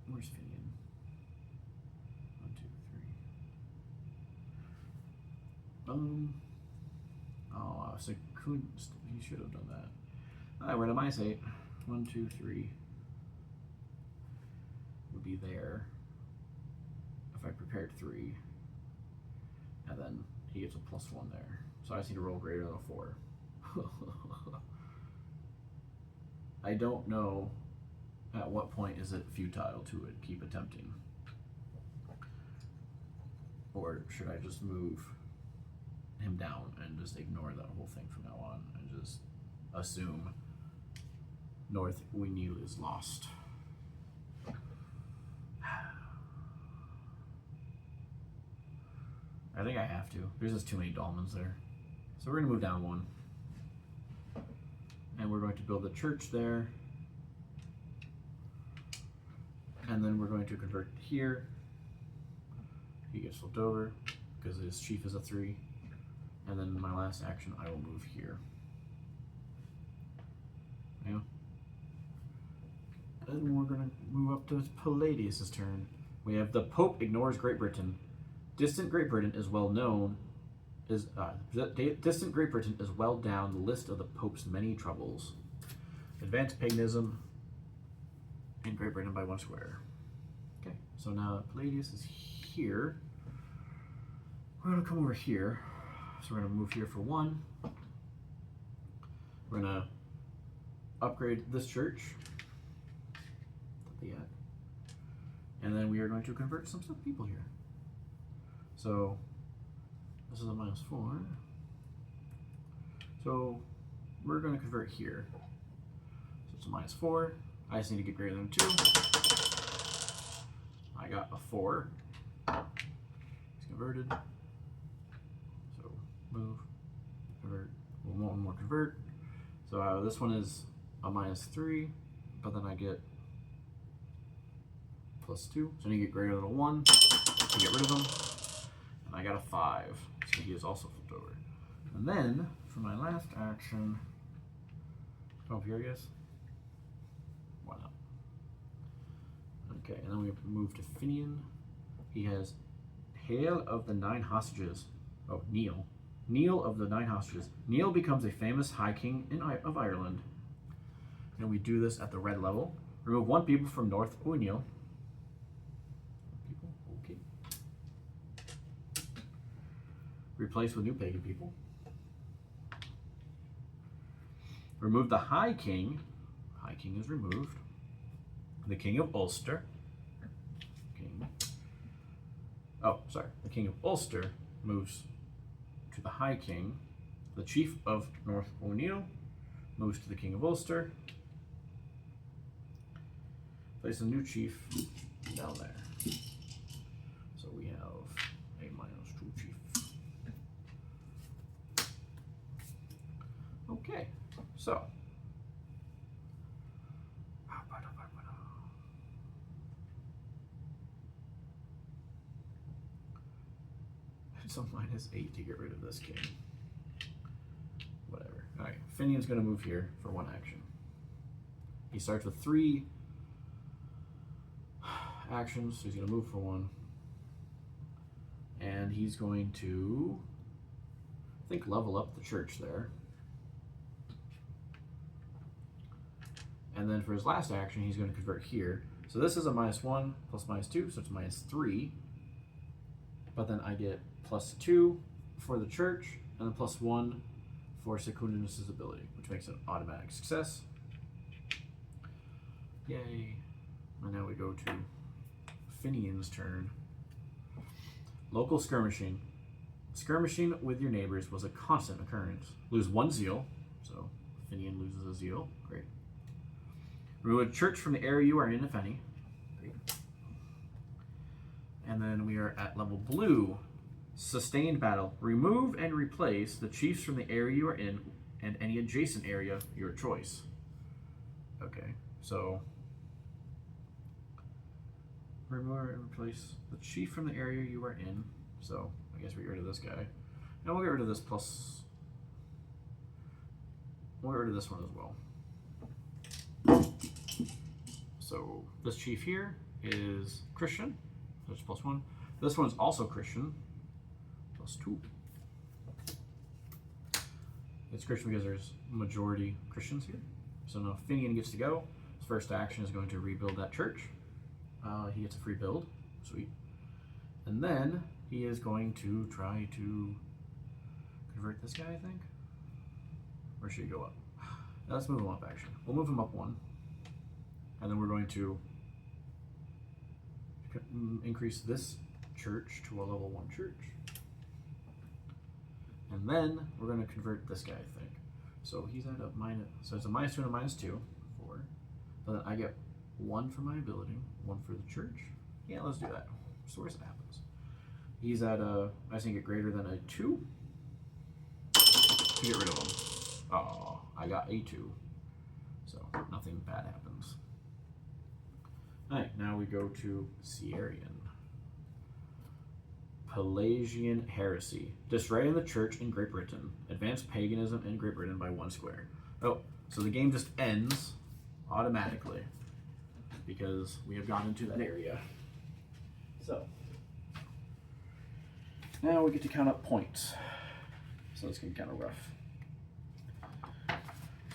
Where's Finnian? 1, 2, 3. Oh, Secundinus. He should have done that. Alright, we're at a -8. 1, 2, 3 would be there if I prepared 3, and then he gets a +1 there. So I just need to roll greater than a 4. I don't know at what point is it futile to keep attempting, or should I just move him down and just ignore that whole thing from now on and just assume North Uinil is lost. I think I have to. There's just too many dolmens there. So we're going to move down 1. And we're going to build a church there. And then we're going to convert here. He gets flipped over because his chief is a 3. And then my last action, I will move here. Yeah. And we're going to move up to Palladius' turn. We have the Pope ignores Great Britain. Distant Great Britain is well known. Distant Great Britain is well down the list of the Pope's many troubles. Advanced paganism in Great Britain by 1 square. Okay, so now Palladius is here. We're going to come over here. So we're going to move here for 1. We're going to upgrade this church. And then we are going to convert some people here. So this is a -4. So we're going to convert here. So it's a -4. I just need to get greater than 2. I got a 4. It's converted. So move, convert. One more convert. So this one is a -3, but then I get +2. So I need to get greater than a 1 to get rid of him. And I got a 5. So he is also flipped over. And then for my last action, come up here, I guess. Why not? Okay, and then we move to Finnian. He has Hail of the 9 Hostages. Oh, Neil. Neil of the 9 Hostages. Neil becomes a famous High King of Ireland. And we do this at the red level. Remove 1 people from North Uinil. Okay. Replace with new pagan people. Remove the High King. High King is removed. The King of Ulster. The King of Ulster moves to the High King. The Chief of North Uinil moves to the King of Ulster. Place a new chief down there. So we have a -2 chief. Okay, so. It's a -8 to get rid of this king. Whatever. Alright, Finnian's going to move here for 1 action. He starts with 3. actions, so he's going to move for 1. And he's going to, I think, level up the church there. And then for his last action, he's going to convert here. So this is a -1 plus -2, so it's -3. But then I get +2 for the church, and then +1 for Secundinus' ability, which makes it an automatic success. Yay. And now we go to Finnian's turn. Local skirmishing. Skirmishing with your neighbors was a constant occurrence. Lose 1 zeal, so Finnian loses a zeal. Great. Remove a church from the area you are in, if any. Great. And then we are at level blue. Sustained battle. Remove and replace the chiefs from the area you are in and any adjacent area, your choice. Okay, so remove and replace the chief from the area you are in. So I guess we get rid of this guy. And we'll get rid of this plus. We'll get rid of this one as well. So this chief here is Christian. That's +1. This one's also Christian. +2. It's Christian because there's majority Christians here. So now Finnian gets to go. His first action is going to rebuild that church. He gets a free build. Sweet. And then he is going to try to convert this guy, I think. Or should he go up? Let's move him up, actually. We'll move him up 1. And then we're going to increase this church to a level 1 church. And then we're going to convert this guy, I think. So he's at a minus, so it's a -2 and a -2, 4. But then I get 1 for my ability, 1 for the church. Yeah, let's do that. So where's it happens? He's at a, I think, greater than a 2. To get rid of him. Oh, I got a 2. So nothing bad happens. Alright, now we go to Ciaran. Pelagian heresy. Disrain the church in Great Britain. Advance paganism in Great Britain by 1 square. Oh, so the game just ends automatically because we have gone into that area. So now we get to count up points. So it's going to be kind of rough.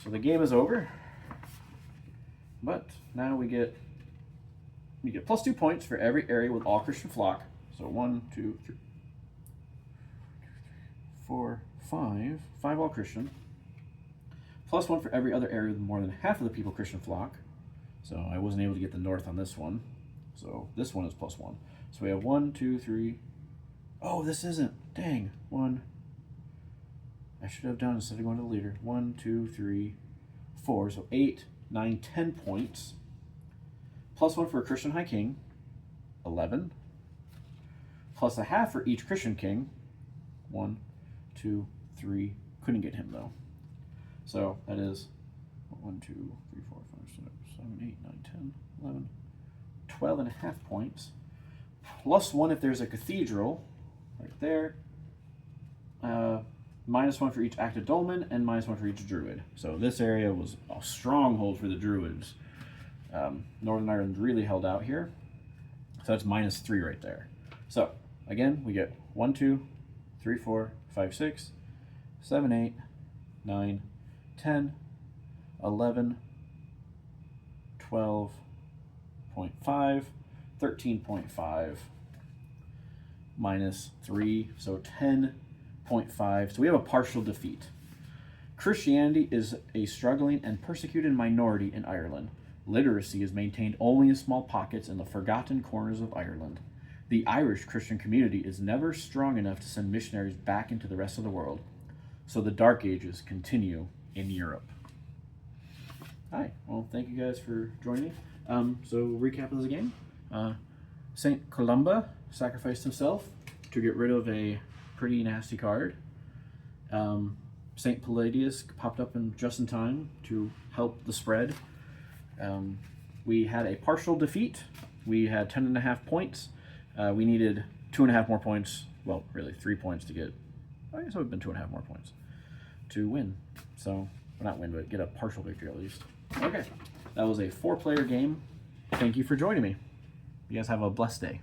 So the game is over, but now we get +2 points for every area with all Christian flock. So 1, 2, 3, 4, 5. 5 all Christian. +1 for every other area with more than half of the people Christian flock. So I wasn't able to get the north on this one. So this one is +1. So we have 1, 2, 3. Oh, this isn't. Dang. 1. I should have done instead of going to the leader. 1, 2, 3, 4. So 8, 9, 10 points. +1 for a Christian High King. 11. Plus a half for each Christian king. 1, 2, 3. Couldn't get him though. So that is 1, 2, 3, 4, 5, 6, 7, 8, 9, 10, 11, 12.5 points. +1 if there's a cathedral right there. -1 for each active dolmen and -1 for each druid. So this area was a stronghold for the druids. Northern Ireland really held out here. So that's -3 right there. So again, we get 1, 2, 3, 4, 5, 6, 7, 8, 9, 10, 11, 12.5, 13.5, -3, so 10.5. So we have a partial defeat. Christianity is a struggling and persecuted minority in Ireland. Literacy is maintained only in small pockets in the forgotten corners of Ireland. The Irish Christian community is never strong enough to send missionaries back into the rest of the world. So the Dark Ages continue in Europe. Hi, well, thank you guys for joining me. So recap of the game. Saint Columba sacrificed himself to get rid of a pretty nasty card. Saint Palladius popped up just in time to help the spread. We had a partial defeat. We had 10.5 points. We needed 2.5 more points. Well, really 3 points to get. I guess it would have been 2.5 more points to win. So, well, not win, but get a partial victory at least. Okay, that was a 4-player game. Thank you for joining me. You guys have a blessed day.